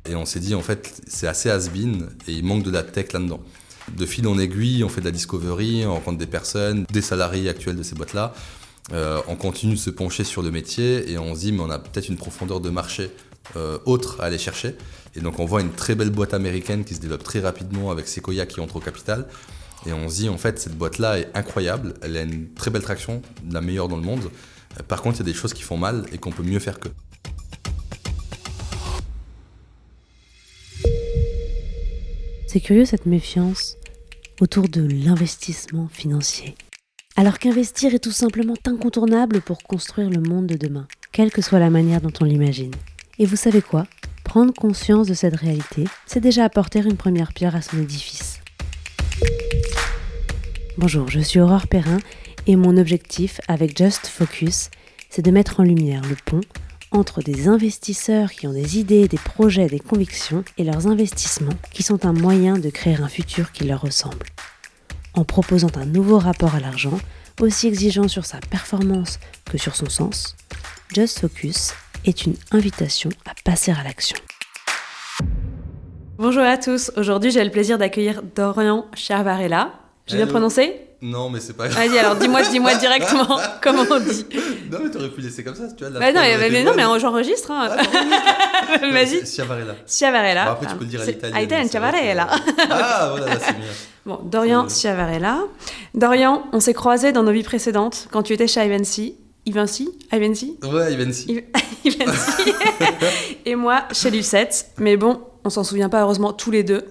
Et on s'est dit, en fait, c'est assez has-been et il manque de la tech là-dedans. De fil en aiguille, on fait de la discovery, on rencontre des personnes, des salariés actuels de ces boîtes-là. On continue de se pencher sur le métier et on se dit, mais on a peut-être une profondeur de marché autre à aller chercher. Et donc on voit une très belle boîte américaine qui se développe très rapidement avec Sequoia qui entre au capital. Et on se dit, en fait, cette boîte-là est incroyable, elle a une très belle traction, la meilleure dans le monde. Par contre, il y a des choses qui font mal et qu'on peut mieux faire qu'eux. C'est curieux cette méfiance autour de l'investissement financier. Alors qu'investir est tout simplement incontournable pour construire le monde de demain, quelle que soit la manière dont on l'imagine. Et vous savez quoi ? Prendre conscience de cette réalité, c'est déjà apporter une première pierre à son édifice. Bonjour, je suis Aurore Perrin et mon objectif avec Just Focus, c'est de mettre en lumière le pont entre des investisseurs qui ont des idées, des projets, des convictions et leurs investissements qui sont un moyen de créer un futur qui leur ressemble. En proposant un nouveau rapport à l'argent, aussi exigeant sur sa performance que sur son sens, Just Focus est une invitation à passer à l'action. Bonjour à tous, aujourd'hui j'ai le plaisir d'accueillir Dorian Chiavarella. J'ai bien prononcé ? Non, mais c'est pas grave. Vas-y, alors dis-moi directement comment on dit. Non, mais t'aurais pu laisser comme ça, tu vois. Mais j'enregistre. Hein. Ah, non. Vas-y. Chiavarella. Bon, après, tu peux le dire à l'italienne. Aitan Chiavarella. Ah, voilà, là, c'est mieux. Bon, Dorian Chiavarella. Dorian, on s'est croisés dans nos vies précédentes quand tu étais chez Ivancy. Ivancy. Ouais, Ivancy. Et moi, chez Lucette. Mais bon, on s'en souvient pas heureusement tous les deux.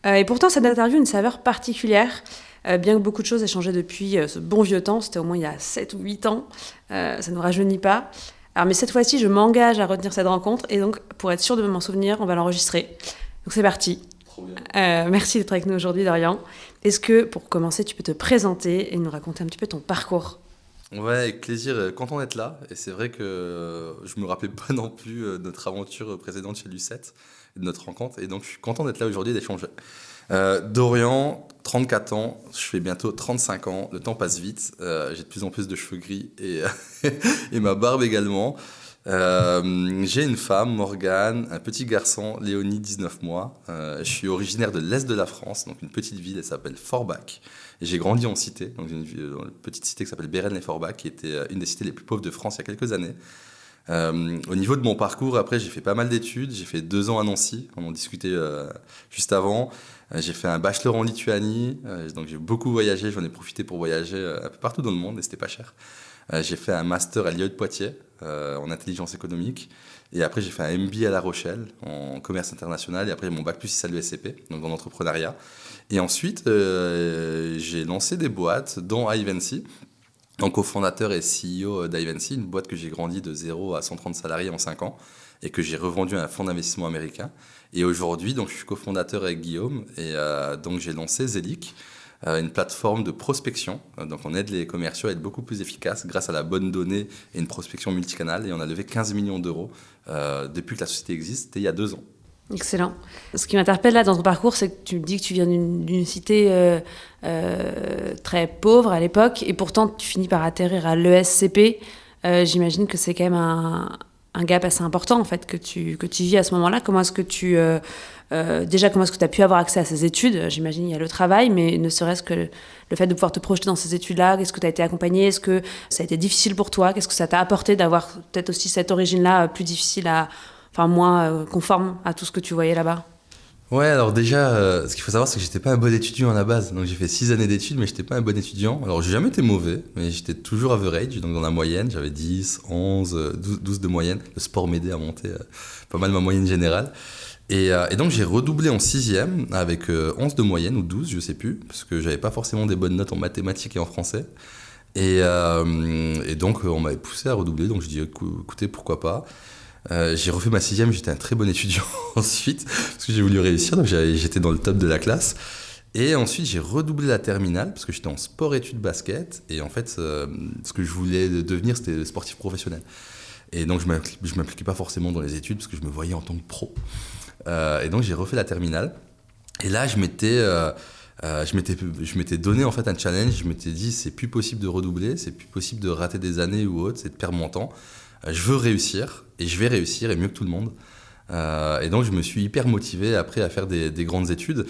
Et pourtant, cette interview a une saveur particulière. Bien que beaucoup de choses aient changé depuis ce bon vieux temps, c'était au moins il y a 7 ou 8 ans, ça ne nous rajeunit pas. Alors, mais cette fois-ci, je m'engage à retenir cette rencontre, et donc, pour être sûr de m'en souvenir, on va l'enregistrer. Donc c'est parti. Trop bien. Merci d'être avec nous aujourd'hui, Dorian. Est-ce que, pour commencer, tu peux te présenter et nous raconter un petit peu ton parcours ? Ouais, avec plaisir, content d'être là. Et c'est vrai que je me rappelais pas non plus de notre aventure précédente chez Lucette, et de notre rencontre, et donc je suis content d'être là aujourd'hui et d'échanger. Dorian, 34 ans, je fais bientôt 35 ans, le temps passe vite, j'ai de plus en plus de cheveux gris et, et ma barbe également. J'ai une femme, Morgane, un petit garçon, Léonie, 19 mois. Je suis originaire de l'Est de la France, donc une petite ville, elle s'appelle Forbach. Et j'ai grandi en cité, donc dans une petite cité qui s'appelle Bérennes-les-Forbach, qui était une des cités les plus pauvres de France il y a quelques années. Au niveau de mon parcours, après, j'ai fait pas mal d'études. J'ai fait 2 ans à Nancy, on en discutait juste avant. J'ai fait un bachelor en Lituanie, donc j'ai beaucoup voyagé. J'en ai profité pour voyager un peu partout dans le monde et c'était pas cher. J'ai fait un master à l'IE de Poitiers en intelligence économique. Et après, j'ai fait un MBA à La Rochelle en commerce international. Et après, mon bac plus 6 à l'ESCP, donc dans l'entrepreneuriat. Et ensuite, j'ai lancé des boîtes, dont Ivancy. Donc, cofondateur et CEO d'Ivancy, une boîte que j'ai grandi de 0 à 130 salariés en 5 ans et que j'ai revendu à un fonds d'investissement américain. Et aujourd'hui, donc, je suis cofondateur avec Guillaume et donc j'ai lancé Zelic, une plateforme de prospection. Donc, on aide les commerciaux à être beaucoup plus efficaces grâce à la bonne donnée et une prospection multicanale. Et on a levé 15 millions d'euros depuis que la société existe, c'était il y a 2 ans. Excellent. Ce qui m'interpelle là dans ton parcours, c'est que tu me dis que tu viens d'une cité très pauvre à l'époque, et pourtant tu finis par atterrir à l'ESCP. J'imagine que c'est quand même un gap assez important en fait que tu vis à ce moment-là. Comment est-ce que comment est-ce que tu as pu avoir accès à ces études ? J'imagine il y a le travail, mais ne serait-ce que le fait de pouvoir te projeter dans ces études-là, est-ce que tu as été accompagné ? Est-ce que ça a été difficile pour toi ? Qu'est-ce que ça t'a apporté d'avoir peut-être aussi cette origine-là plus difficile moins conforme à tout ce que tu voyais là-bas ? Ouais, alors déjà, ce qu'il faut savoir, c'est que j'étais pas un bon étudiant à la base. Donc j'ai fait 6 années d'études, mais j'étais pas un bon étudiant. Alors j'ai jamais été mauvais, mais j'étais toujours average, donc dans la moyenne. J'avais 10, 11, 12 de moyenne. Le sport m'aidait à monter pas mal ma moyenne générale. Et donc j'ai redoublé en 6e avec 11 de moyenne, ou 12, je sais plus, parce que j'avais pas forcément des bonnes notes en mathématiques et en français. Et donc on m'avait poussé à redoubler, donc je dis écoutez, pourquoi pas. J'ai refait ma 6e, j'étais un très bon étudiant ensuite, parce que j'ai voulu réussir, donc j'étais dans le top de la classe. Et ensuite, j'ai redoublé la terminale, parce que j'étais en sport-études basket, et en fait, ce que je voulais devenir, c'était sportif professionnel. Et donc, je m'impliquais pas forcément dans les études, parce que je me voyais en tant que pro. Et donc, j'ai refait la terminale, et là, je m'étais donné en fait un challenge, je m'étais dit, c'est plus possible de redoubler, c'est plus possible de rater des années ou autre, c'est de perdre mon temps. Je veux réussir, et je vais réussir, et mieux que tout le monde. Et donc, je me suis hyper motivé après à faire des grandes études.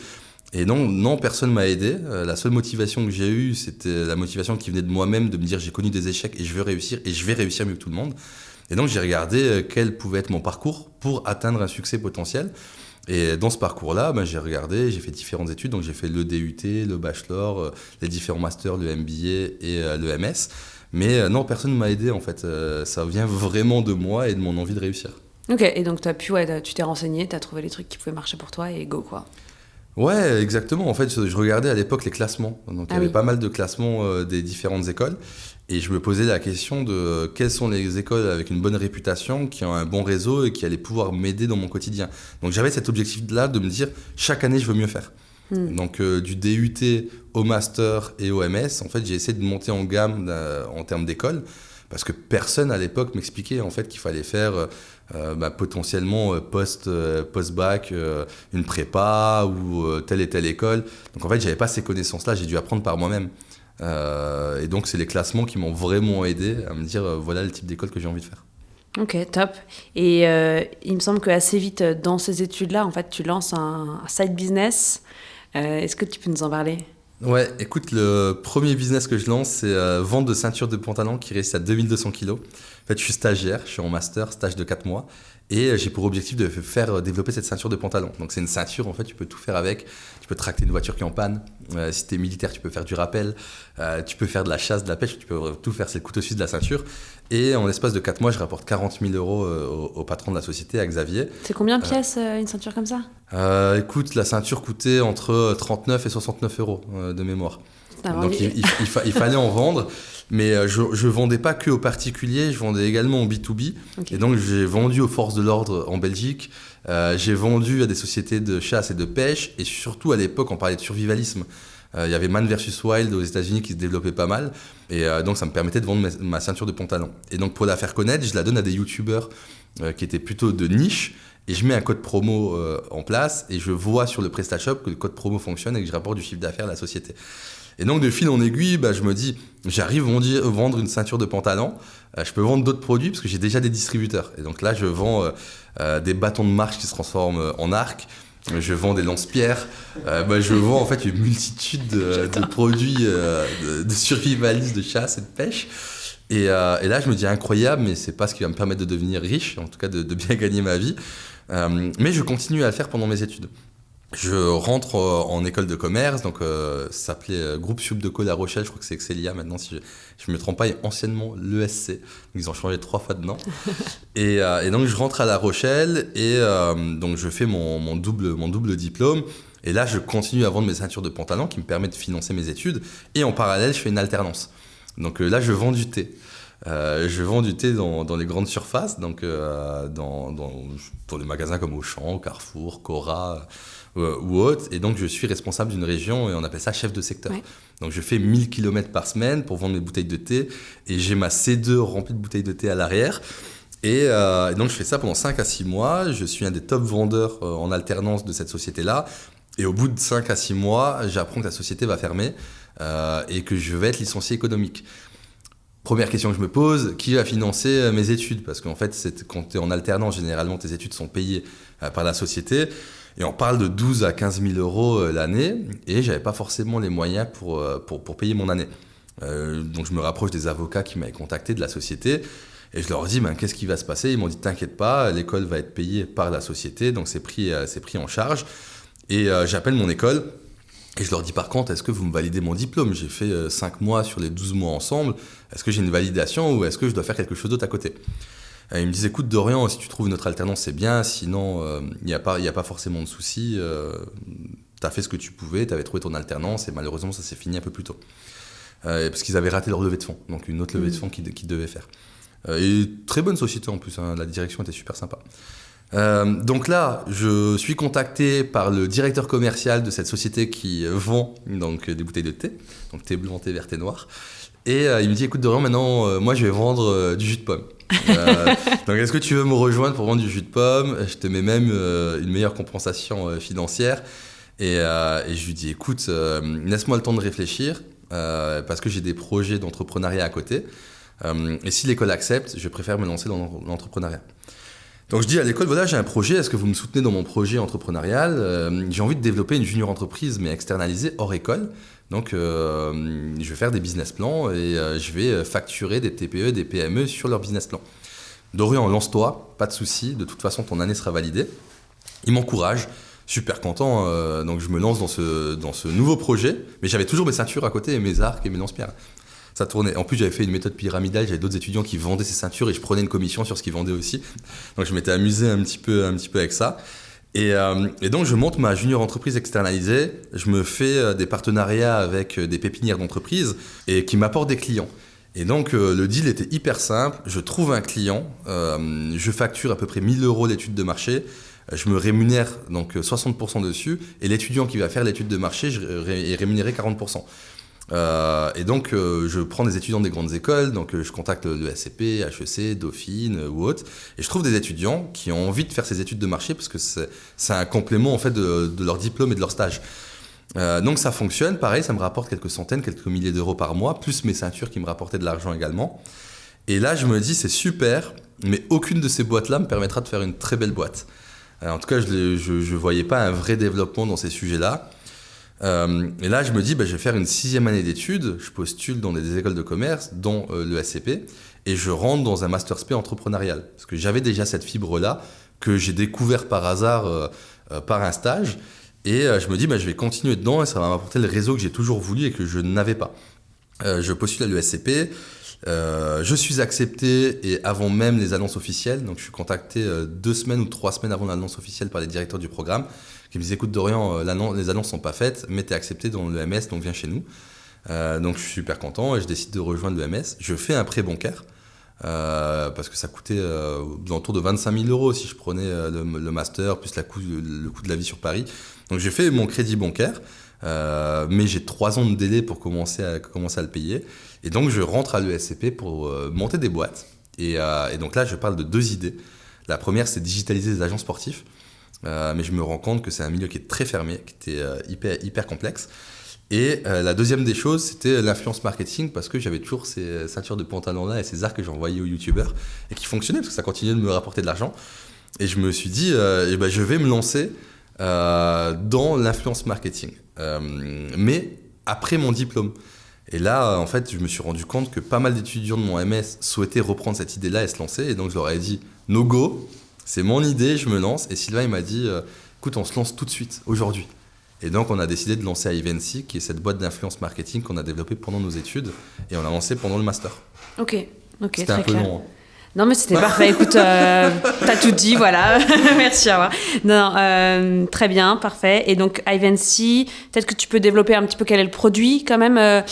Et non, personne m'a aidé. La seule motivation que j'ai eue, c'était la motivation qui venait de moi-même, de me dire j'ai connu des échecs et je veux réussir et je vais réussir mieux que tout le monde. Et donc j'ai regardé quel pouvait être mon parcours pour atteindre un succès potentiel. Et dans ce parcours-là, j'ai regardé, j'ai fait différentes études. Donc j'ai fait le DUT, le bachelor, les différents masters, le MBA et le MS. Mais non, personne ne m'a aidé en fait. Ça vient vraiment de moi et de mon envie de réussir. Ok, et donc tu t'es renseigné, tu as trouvé les trucs qui pouvaient marcher pour toi et go quoi. Ouais, exactement. En fait, je regardais à l'époque les classements. Donc, il y avait pas mal de classements des différentes écoles. Et je me posais la question de quelles sont les écoles avec une bonne réputation, qui ont un bon réseau et qui allaient pouvoir m'aider dans mon quotidien. Donc, j'avais cet objectif-là de me dire, chaque année, je veux mieux faire. Donc, du DUT au master et au MS, en fait, j'ai essayé de monter en gamme en termes d'école. Parce que personne à l'époque m'expliquait en fait qu'il fallait faire potentiellement post-bac une prépa ou telle et telle école. Donc en fait, j'avais pas ces connaissances-là, j'ai dû apprendre par moi-même. Et donc c'est les classements qui m'ont vraiment aidé à me dire voilà le type d'école que j'ai envie de faire. Ok, top. Et il me semble qu'assez vite dans ces études-là, en fait, tu lances un side business. Est-ce que tu peux nous en parler ? Ouais, écoute, le premier business que je lance, c'est vente de ceintures de pantalon qui résistent à 2200 kilos. En fait, je suis stagiaire, je suis en master, stage de 4 mois, et j'ai pour objectif de faire développer cette ceinture de pantalon. Donc c'est une ceinture, en fait, tu peux tout faire avec. Tu peux tracter une voiture qui est en panne. Si tu es militaire, tu peux faire du rappel. Tu peux faire de la chasse, de la pêche, tu peux tout faire, c'est le couteau suisse de la ceinture. Et en l'espace de 4 mois, je rapporte 40 000 euros au patron de la société, à Xavier. C'est combien de pièces une ceinture comme ça ? Écoute, la ceinture coûtait entre 39 et 69 euros de mémoire. Donc il fallait en vendre, mais je vendais pas que aux particuliers, je vendais également au B2B. Okay. Et donc j'ai vendu aux forces de l'ordre en Belgique, j'ai vendu à des sociétés de chasse et de pêche, et surtout à l'époque on parlait de survivalisme. Il y avait Man vs Wild aux États-Unis qui se développait pas mal, et donc ça me permettait de vendre ma ceinture de pantalon. Et donc pour la faire connaître, je la donne à des youtubeurs qui étaient plutôt de niche. Et je mets un code promo en place et je vois sur le PrestaShop que le code promo fonctionne et que je rapporte du chiffre d'affaires à la société. Et donc de fil en aiguille, je me dis, j'arrive à vendre une ceinture de pantalon, je peux vendre d'autres produits parce que j'ai déjà des distributeurs. Et donc là, je vends des bâtons de marche qui se transforment en arc, je vends des lance-pierres, je vends en fait une multitude de produits de survivalisme, de chasse et de pêche. Et là, je me dis incroyable, mais c'est pas ce qui va me permettre de devenir riche, en tout cas de bien gagner ma vie. Mais je continue à le faire pendant mes études. Je rentre en école de commerce, donc ça s'appelait Groupe Sup de Co La Rochelle, je crois que c'est Excelia maintenant, si je me trompe pas, et anciennement l'ESC. Ils ont changé 3 fois de nom. et donc je rentre à La Rochelle et donc je fais mon double diplôme. Et là, je continue à vendre mes ceintures de pantalon qui me permettent de financer mes études. Et en parallèle, je fais une alternance. Donc là, je vends du thé. Je vends du thé dans les grandes surfaces, donc dans des magasins comme Auchan, Carrefour, Cora ou autres. Et donc, je suis responsable d'une région et on appelle ça chef de secteur. Ouais. Donc, je fais 1000 km par semaine pour vendre mes bouteilles de thé et j'ai ma C2 remplie de bouteilles de thé à l'arrière. Et donc, je fais ça pendant 5 à 6 mois. Je suis un des top vendeurs en alternance de cette société-là. Et au bout de 5 à 6 mois, j'apprends que la société va fermer et que je vais être licencié économique. Première question que je me pose, qui va financer mes études ? Parce qu'en fait, quand tu es en alternance, généralement, tes études sont payées par la société. Et on parle de 12 à 15 000 euros l'année. Et je n'avais pas forcément les moyens pour payer mon année. Donc, je me rapproche des avocats qui m'avaient contacté de la société. Et je leur dis, qu'est-ce qui va se passer ? Ils m'ont dit, t'inquiète pas, l'école va être payée par la société. Donc, c'est pris en charge. Et j'appelle mon école. Et je leur dis par contre, est-ce que vous me validez mon diplôme ? J'ai fait 5 mois sur les 12 mois ensemble. Est-ce que j'ai une validation ou est-ce que je dois faire quelque chose d'autre à côté ? Et ils me disent, écoute Dorian, si tu trouves notre alternance, c'est bien. Sinon, il n'y a pas forcément de souci. Tu as fait ce que tu pouvais, tu avais trouvé ton alternance et malheureusement, ça s'est fini un peu plus tôt. Parce qu'ils avaient raté leur levée de fonds. Donc une autre levée de fonds qu'ils devaient faire. Et très bonne société en plus, la direction était super sympa. Donc là, je suis contacté par le directeur commercial de cette société qui vend donc, des bouteilles de thé, donc thé blanc, thé vert, thé noir. Et il me dit, écoute Dorian, maintenant, moi je vais vendre du jus de pomme. Donc est-ce que tu veux me rejoindre pour vendre du jus de pomme ? Je te mets même une meilleure compensation financière. Et je lui dis, écoute, laisse-moi le temps de réfléchir, parce que j'ai des projets d'entrepreneuriat à côté. Et si l'école accepte, je préfère me lancer dans l'entrepreneuriat. Donc je dis à l'école, voilà, j'ai un projet, est-ce que vous me soutenez dans mon projet entrepreneurial? J'ai envie de développer une junior entreprise, mais externalisée hors école. Donc je vais faire des business plans et je vais facturer des TPE, des PME sur leur business plan. Dorian, lance-toi, pas de souci, de toute façon ton année sera validée. Il m'encourage, super content, donc je me lance dans ce nouveau projet, mais j'avais toujours mes ceintures à côté, et mes arcs et mes lance-pierres. Ça tournait. En plus, j'avais fait une méthode pyramidale, j'avais d'autres étudiants qui vendaient ces ceintures et je prenais une commission sur ce qu'ils vendaient aussi. Donc je m'étais amusé un petit peu avec ça. Et donc je monte ma junior entreprise externalisée, je me fais des partenariats avec des pépinières d'entreprises et qui m'apportent des clients. Et donc le deal était hyper simple, je trouve un client, je facture à peu près 1 000 € l'étude de marché, je me rémunère donc 60% dessus et l'étudiant qui va faire l'étude de marché est rémunéré 40%. Et donc je prends des étudiants des grandes écoles, donc je contacte l'ESCP, HEC, Dauphine ou autres, et je trouve des étudiants qui ont envie de faire ces études de marché parce que c'est un complément en fait de leur diplôme et de leur stage. Donc ça fonctionne, pareil, ça me rapporte quelques centaines, quelques milliers d'euros par mois, plus mes ceintures qui me rapportaient de l'argent également. Et là je me dis c'est super, mais aucune de ces boîtes-là me permettra de faire une très belle boîte. En tout cas je voyais pas un vrai développement dans ces sujets-là. Et là, je me dis, je vais faire une 6e année d'études. Je postule dans des écoles de commerce, dont le SCP, et je rentre dans un Master Spé entrepreneurial. Parce que j'avais déjà cette fibre-là, que j'ai découvert par hasard par un stage. Et je me dis, je vais continuer dedans, et ça va m'apporter le réseau que j'ai toujours voulu et que je n'avais pas. Je postule à l'ESCP. Je suis accepté et avant même les annonces officielles, donc je suis contacté 2 semaines ou 3 semaines avant l'annonce officielle par les directeurs du programme qui me disent écoute Dorian, les annonces sont pas faites, mais tu es accepté dans l'EMS, donc viens chez nous. Donc je suis super content et je décide de rejoindre l'EMS. Je fais un prêt bancaire parce que ça coûtait autour de 25 000 € si je prenais le master plus le coût de la vie sur Paris. Donc j'ai fait mon crédit bancaire. Mais j'ai 3 ans de délai pour commencer à le payer. Et donc, je rentre à l'ESCP pour monter des boîtes. Et donc là, je parle de 2 idées. La première, c'est digitaliser les agents sportifs. Mais je me rends compte que c'est un milieu qui est très fermé, qui était hyper complexe. Et la deuxième des choses, c'était l'influence marketing, parce que j'avais toujours ces ceintures de pantalon-là et ces arcs que j'envoyais aux youtubeurs et qui fonctionnaient, parce que ça continuait de me rapporter de l'argent. Et je me suis dit, je vais me lancer dans l'influence marketing. Mais après mon diplôme. Et là, en fait, je me suis rendu compte que pas mal d'étudiants de mon MS souhaitaient reprendre cette idée-là et se lancer. Et donc, je leur ai dit, no go, c'est mon idée, je me lance. Et Sylvain, il m'a dit, écoute, on se lance tout de suite, aujourd'hui. Et donc, on a décidé de lancer Ivancy, qui est cette boîte d'influence marketing qu'on a développée pendant nos études. Et on a lancé pendant le master. Ok, c'était très un peu clair. long. Non, mais c'était parfait. Écoute, t'as tout dit, voilà. Merci, au revoir. Non, très bien, parfait. Et donc, Ivancy, peut-être que tu peux développer un petit peu quel est le produit, quand même.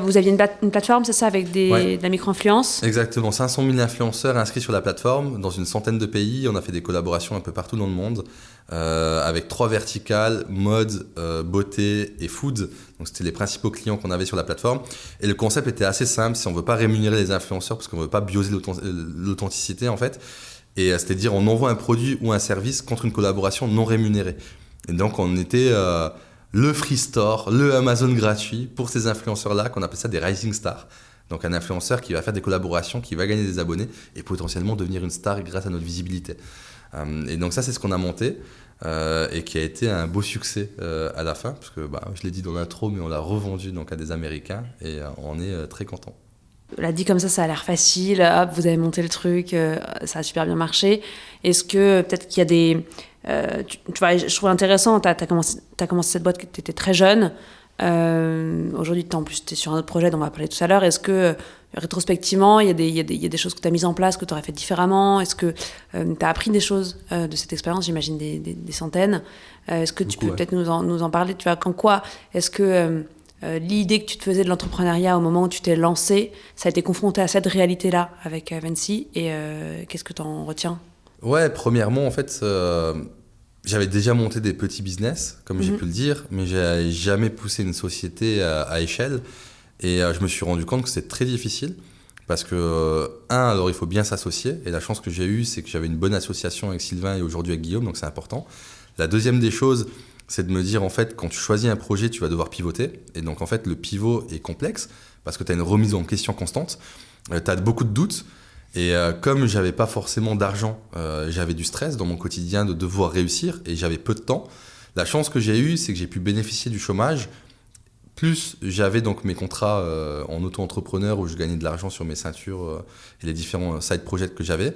Vous aviez une plateforme, c'est ça, avec de la micro-influence? Exactement, 500 000 influenceurs inscrits sur la plateforme dans une centaine de pays. On a fait des collaborations un peu partout dans le monde avec 3 verticales, mode, beauté et food. Donc c'était les principaux clients qu'on avait sur la plateforme. Et le concept était assez simple, si on ne veut pas rémunérer les influenceurs parce qu'on ne veut pas bioser l'authenticité en fait. Et c'est-à-dire on envoie un produit ou un service contre une collaboration non rémunérée. Et donc on était... le Free Store, le Amazon gratuit pour ces influenceurs-là, qu'on appelle ça des Rising Stars. Donc un influenceur qui va faire des collaborations, qui va gagner des abonnés et potentiellement devenir une star grâce à notre visibilité. Et donc ça, c'est ce qu'on a monté et qui a été un beau succès à la fin, parce que je l'ai dit dans l'intro, mais on l'a revendu donc, à des Américains et on est très contents. L'a dit comme ça a l'air facile, hop, vous avez monté le truc, ça a super bien marché. Est-ce que peut-être qu'il y a des... tu vois, je trouve intéressant, t'as commencé cette boîte quand tu étais très jeune. Aujourd'hui, en plus, tu es sur un autre projet dont on va parler tout à l'heure. Est-ce que, rétrospectivement, il y a des choses que tu as mises en place, que tu aurais fait différemment? Est-ce que tu as appris des choses de cette expérience? J'imagine des centaines. Est-ce que tu peux peut-être nous en parler? Tu vois, quand quoi? Est-ce que l'idée que tu te faisais de l'entrepreneuriat au moment où tu t'es lancé, ça a été confronté à cette réalité-là avec Ivancy? Et qu'est-ce que tu en retiens? Ouais, premièrement, en fait, j'avais déjà monté des petits business, comme j'ai pu le dire, mais j'ai jamais poussé une société à échelle. Et je me suis rendu compte que c'est très difficile parce que, alors il faut bien s'associer. Et la chance que j'ai eue, c'est que j'avais une bonne association avec Sylvain et aujourd'hui avec Guillaume, donc c'est important. La deuxième des choses, c'est de me dire, en fait, quand tu choisis un projet, tu vas devoir pivoter. Et donc, en fait, le pivot est complexe parce que tu as une remise en question constante. Tu as beaucoup de doutes. Et comme j'avais pas forcément d'argent, j'avais du stress dans mon quotidien de devoir réussir et j'avais peu de temps. La chance que j'ai eue, c'est que j'ai pu bénéficier du chômage. Plus j'avais donc mes contrats en auto-entrepreneur où je gagnais de l'argent sur mes ceintures et les différents side projects que j'avais.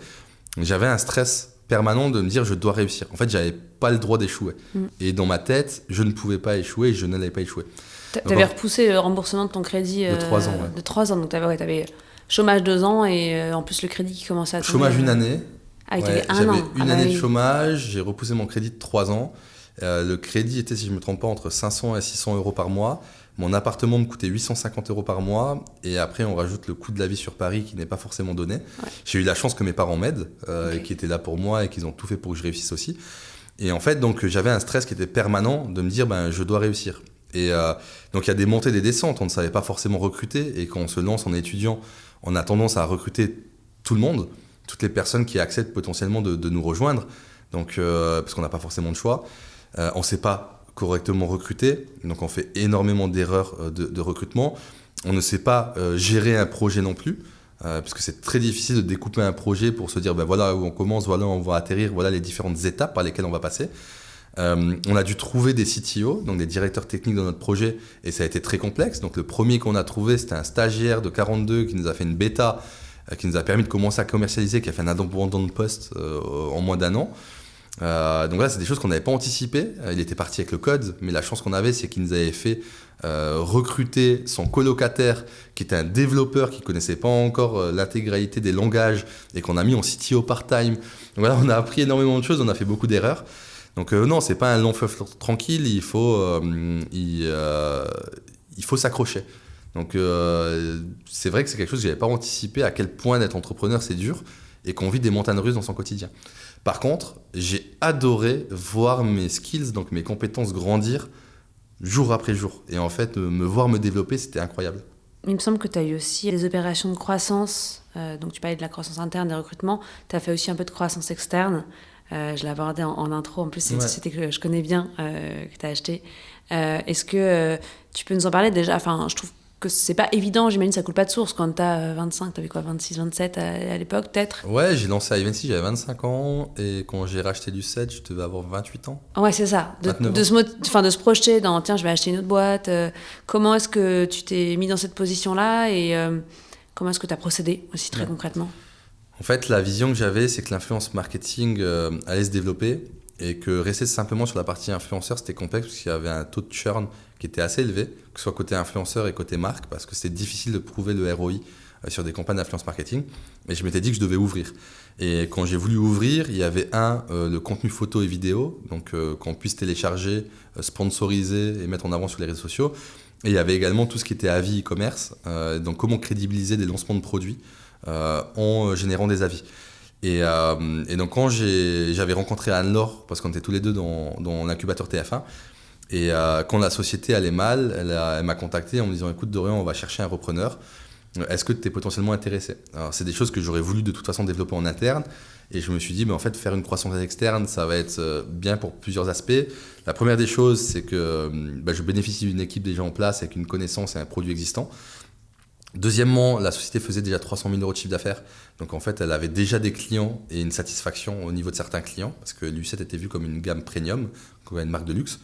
J'avais un stress permanent de me dire je dois réussir. En fait, j'avais pas le droit d'échouer. Et dans ma tête, je ne pouvais pas échouer et je n'allais pas échouer. T'avais repoussé le remboursement de ton crédit de 3 ans. Ouais. De 3 ans. Donc t'avais chômage 2 ans et en plus le crédit qui commençait à tomber. Chômage une année. Ah, Ouais, un j'avais an. une année de chômage, j'ai repoussé mon crédit de 3 ans. Le crédit était, si je ne me trompe pas, entre 500 et 600 euros par mois. Mon appartement me coûtait 850 euros par mois. Et après, on rajoute le coût de la vie sur Paris qui n'est pas forcément donné. Ouais. J'ai eu la chance que mes parents m'aident, et qui étaient là pour moi et qu'ils ont tout fait pour que je réussisse aussi. Et en fait, donc, j'avais un stress qui était permanent de me dire je dois réussir. Et donc, il y a des montées, des descentes. On ne savait pas forcément recruter. Et quand on se lance en étudiant, on a tendance à recruter tout le monde, toutes les personnes qui acceptent potentiellement de nous rejoindre. Donc, parce qu'on n'a pas forcément de choix. On ne sait pas correctement recruter, donc on fait énormément d'erreurs de recrutement. On ne sait pas gérer un projet non plus, parce que c'est très difficile de découper un projet pour se dire voilà où on commence, voilà où on va atterrir, voilà les différentes étapes par lesquelles on va passer. On a dû trouver des CTO, donc des directeurs techniques dans notre projet, et ça a été très complexe. Donc le premier qu'on a trouvé, c'était un stagiaire de 42 qui nous a fait une bêta, qui nous a permis de commencer à commercialiser, qui a fait un abandon de poste en moins d'un an. Donc là, c'est des choses qu'on n'avait pas anticipées. Il était parti avec le code, mais la chance qu'on avait, c'est qu'il nous avait fait recruter son colocataire, qui était un développeur qui connaissait pas encore l'intégralité des langages et qu'on a mis en CTO part-time. Donc voilà, on a appris énormément de choses, on a fait beaucoup d'erreurs. Donc non, c'est pas un long fleuve tranquille. Il faut s'accrocher. Donc c'est vrai que c'est quelque chose que j'avais pas anticipé, à quel point d'être entrepreneur c'est dur et qu'on vit des montagnes russes dans son quotidien. Par contre, j'ai adoré voir mes skills, donc mes compétences grandir jour après jour. Et en fait, me voir me développer, c'était incroyable. Il me semble que tu as eu aussi des opérations de croissance. Donc tu parlais de la croissance interne, des recrutements. Tu as fait aussi un peu de croissance externe. Je l'ai abordé en intro. En plus, c'est une société que je connais bien, que tu as acheté. Est-ce que tu peux nous en parler déjà ? Enfin, je trouve que c'est pas évident, j'imagine, ça coule pas de source quand t'as 25, t'avais quoi, 26, 27 à l'époque peut-être ? Ouais, j'ai lancé à Evency, j'avais 25 ans et quand j'ai racheté Lucette, je devais avoir 28 ans. Ouais, c'est ça, de se projeter dans tiens, je vais acheter une autre boîte. Comment est-ce que tu t'es mis dans cette position-là et comment est-ce que tu as procédé aussi très concrètement ? En fait, la vision que j'avais, c'est que l'influence marketing allait se développer et que rester simplement sur la partie influenceur, c'était complexe parce qu'il y avait un taux de churn qui était assez élevé, que ce soit côté influenceur et côté marque, parce que c'était difficile de prouver le ROI sur des campagnes d'influence marketing. Et je m'étais dit que je devais ouvrir. Et quand j'ai voulu ouvrir, il y avait le contenu photo et vidéo, donc qu'on puisse télécharger, sponsoriser et mettre en avant sur les réseaux sociaux. Et il y avait également tout ce qui était avis e-commerce, donc comment crédibiliser des lancements de produits en générant des avis. Et donc quand j'avais rencontré Anne-Laure, parce qu'on était tous les deux dans l'incubateur TF1, et quand la société allait mal, elle m'a contacté en me disant « Écoute Dorian, on va chercher un repreneur. Est-ce que tu es potentiellement intéressé ?» Alors c'est des choses que j'aurais voulu de toute façon développer en interne. Et je me suis dit, en fait, faire une croissance externe, ça va être bien pour plusieurs aspects. La première des choses, c'est que je bénéficie d'une équipe déjà en place avec une connaissance et un produit existant. Deuxièmement, la société faisait déjà 300 000 euros de chiffre d'affaires. Donc en fait, elle avait déjà des clients et une satisfaction au niveau de certains clients, parce que Lucette était vue comme une gamme premium, comme une marque de luxe.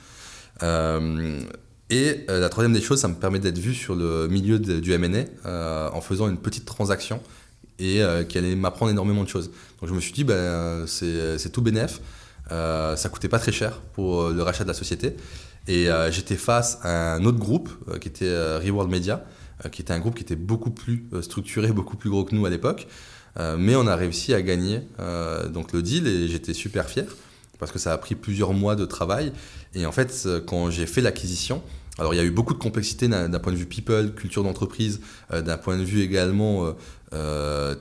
Et la troisième des choses, ça me permet d'être vu sur le milieu du M&A en faisant une petite transaction et qui allait m'apprendre énormément de choses. Donc je me suis dit, c'est tout bénef. Ça coûtait pas très cher pour le rachat de la société. Et j'étais face à un autre groupe qui était Reworld Media, qui était un groupe qui était beaucoup plus structuré, beaucoup plus gros que nous à l'époque. Mais on a réussi à gagner donc le deal et j'étais super fier parce que ça a pris plusieurs mois de travail. Et en fait, quand j'ai fait l'acquisition, alors il y a eu beaucoup de complexité d'un point de vue people, culture d'entreprise, d'un point de vue également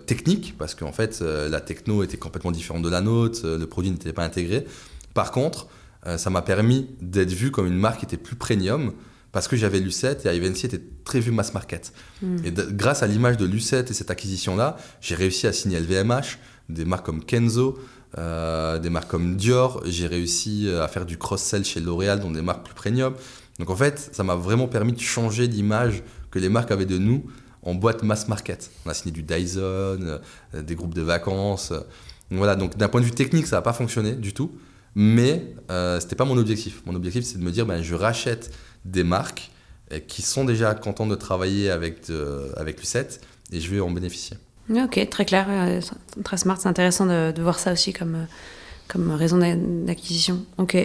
technique, parce qu'en fait, la techno était complètement différente de la nôtre, le produit n'était pas intégré. Par contre, ça m'a permis d'être vu comme une marque qui était plus premium, parce que j'avais Lucette et Evency était très vu mass market. Et grâce à l'image de Lucette et cette acquisition-là, j'ai réussi à signer LVMH, des marques comme Kenzo, des marques comme Dior. J'ai réussi à faire du cross-sell chez L'Oréal dans des marques plus premium. Donc en fait, ça m'a vraiment permis de changer l'image que les marques avaient de nous en boîte mass market. On a signé du Dyson, des groupes de vacances. Voilà, donc d'un point de vue technique, ça n'a pas fonctionné du tout. Mais c'était pas mon objectif. Mon objectif, c'est de me dire, je rachète des marques qui sont déjà contentes de travailler avec Lucette et je vais en bénéficier. Ok, très clair, très smart. C'est intéressant de voir ça aussi comme raison d'acquisition. Ok.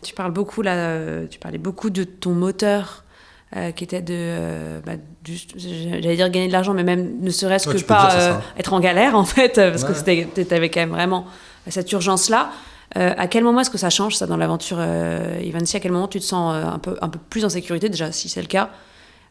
Tu parlais beaucoup de ton moteur qui était j'allais dire gagner de l'argent, mais même ne serait-ce que pas être en galère en fait, parce que tu avais quand même vraiment cette urgence-là. À quel moment est-ce que ça change ça dans l'aventure Eventy? À quel moment tu te sens un peu plus en sécurité déjà, si c'est le cas?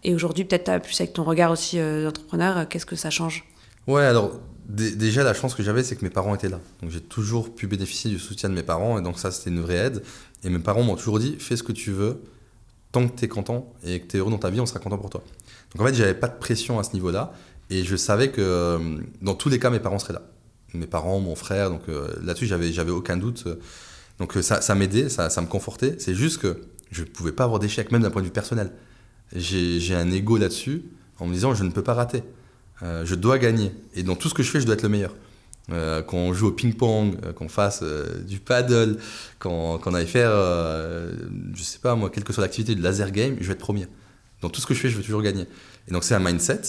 Et aujourd'hui, peut-être plus avec ton regard aussi d'entrepreneur, qu'est-ce que ça change? Ouais, alors déjà la chance que j'avais, c'est que mes parents étaient là. Donc j'ai toujours pu bénéficier du soutien de mes parents et donc ça c'était une vraie aide. Et mes parents m'ont toujours dit, fais ce que tu veux, tant que tu es content et que tu es heureux dans ta vie, on sera content pour toi. Donc en fait, j'avais pas de pression à ce niveau-là et je savais que dans tous les cas, mes parents seraient là. Mes parents, mon frère, donc là-dessus j'avais aucun doute. Donc ça m'aidait, ça me confortait. C'est juste que je ne pouvais pas avoir d'échec, même d'un point de vue personnel. J'ai un ego là-dessus en me disant, je ne peux pas rater. Je dois gagner. Et dans tout ce que je fais, je dois être le meilleur. Quand on joue au ping-pong, qu'on fasse du paddle, qu'on aille faire, je sais pas moi, quelle que soit l'activité, du laser game, je vais être premier. Dans tout ce que je fais, je veux toujours gagner. Et donc c'est un mindset.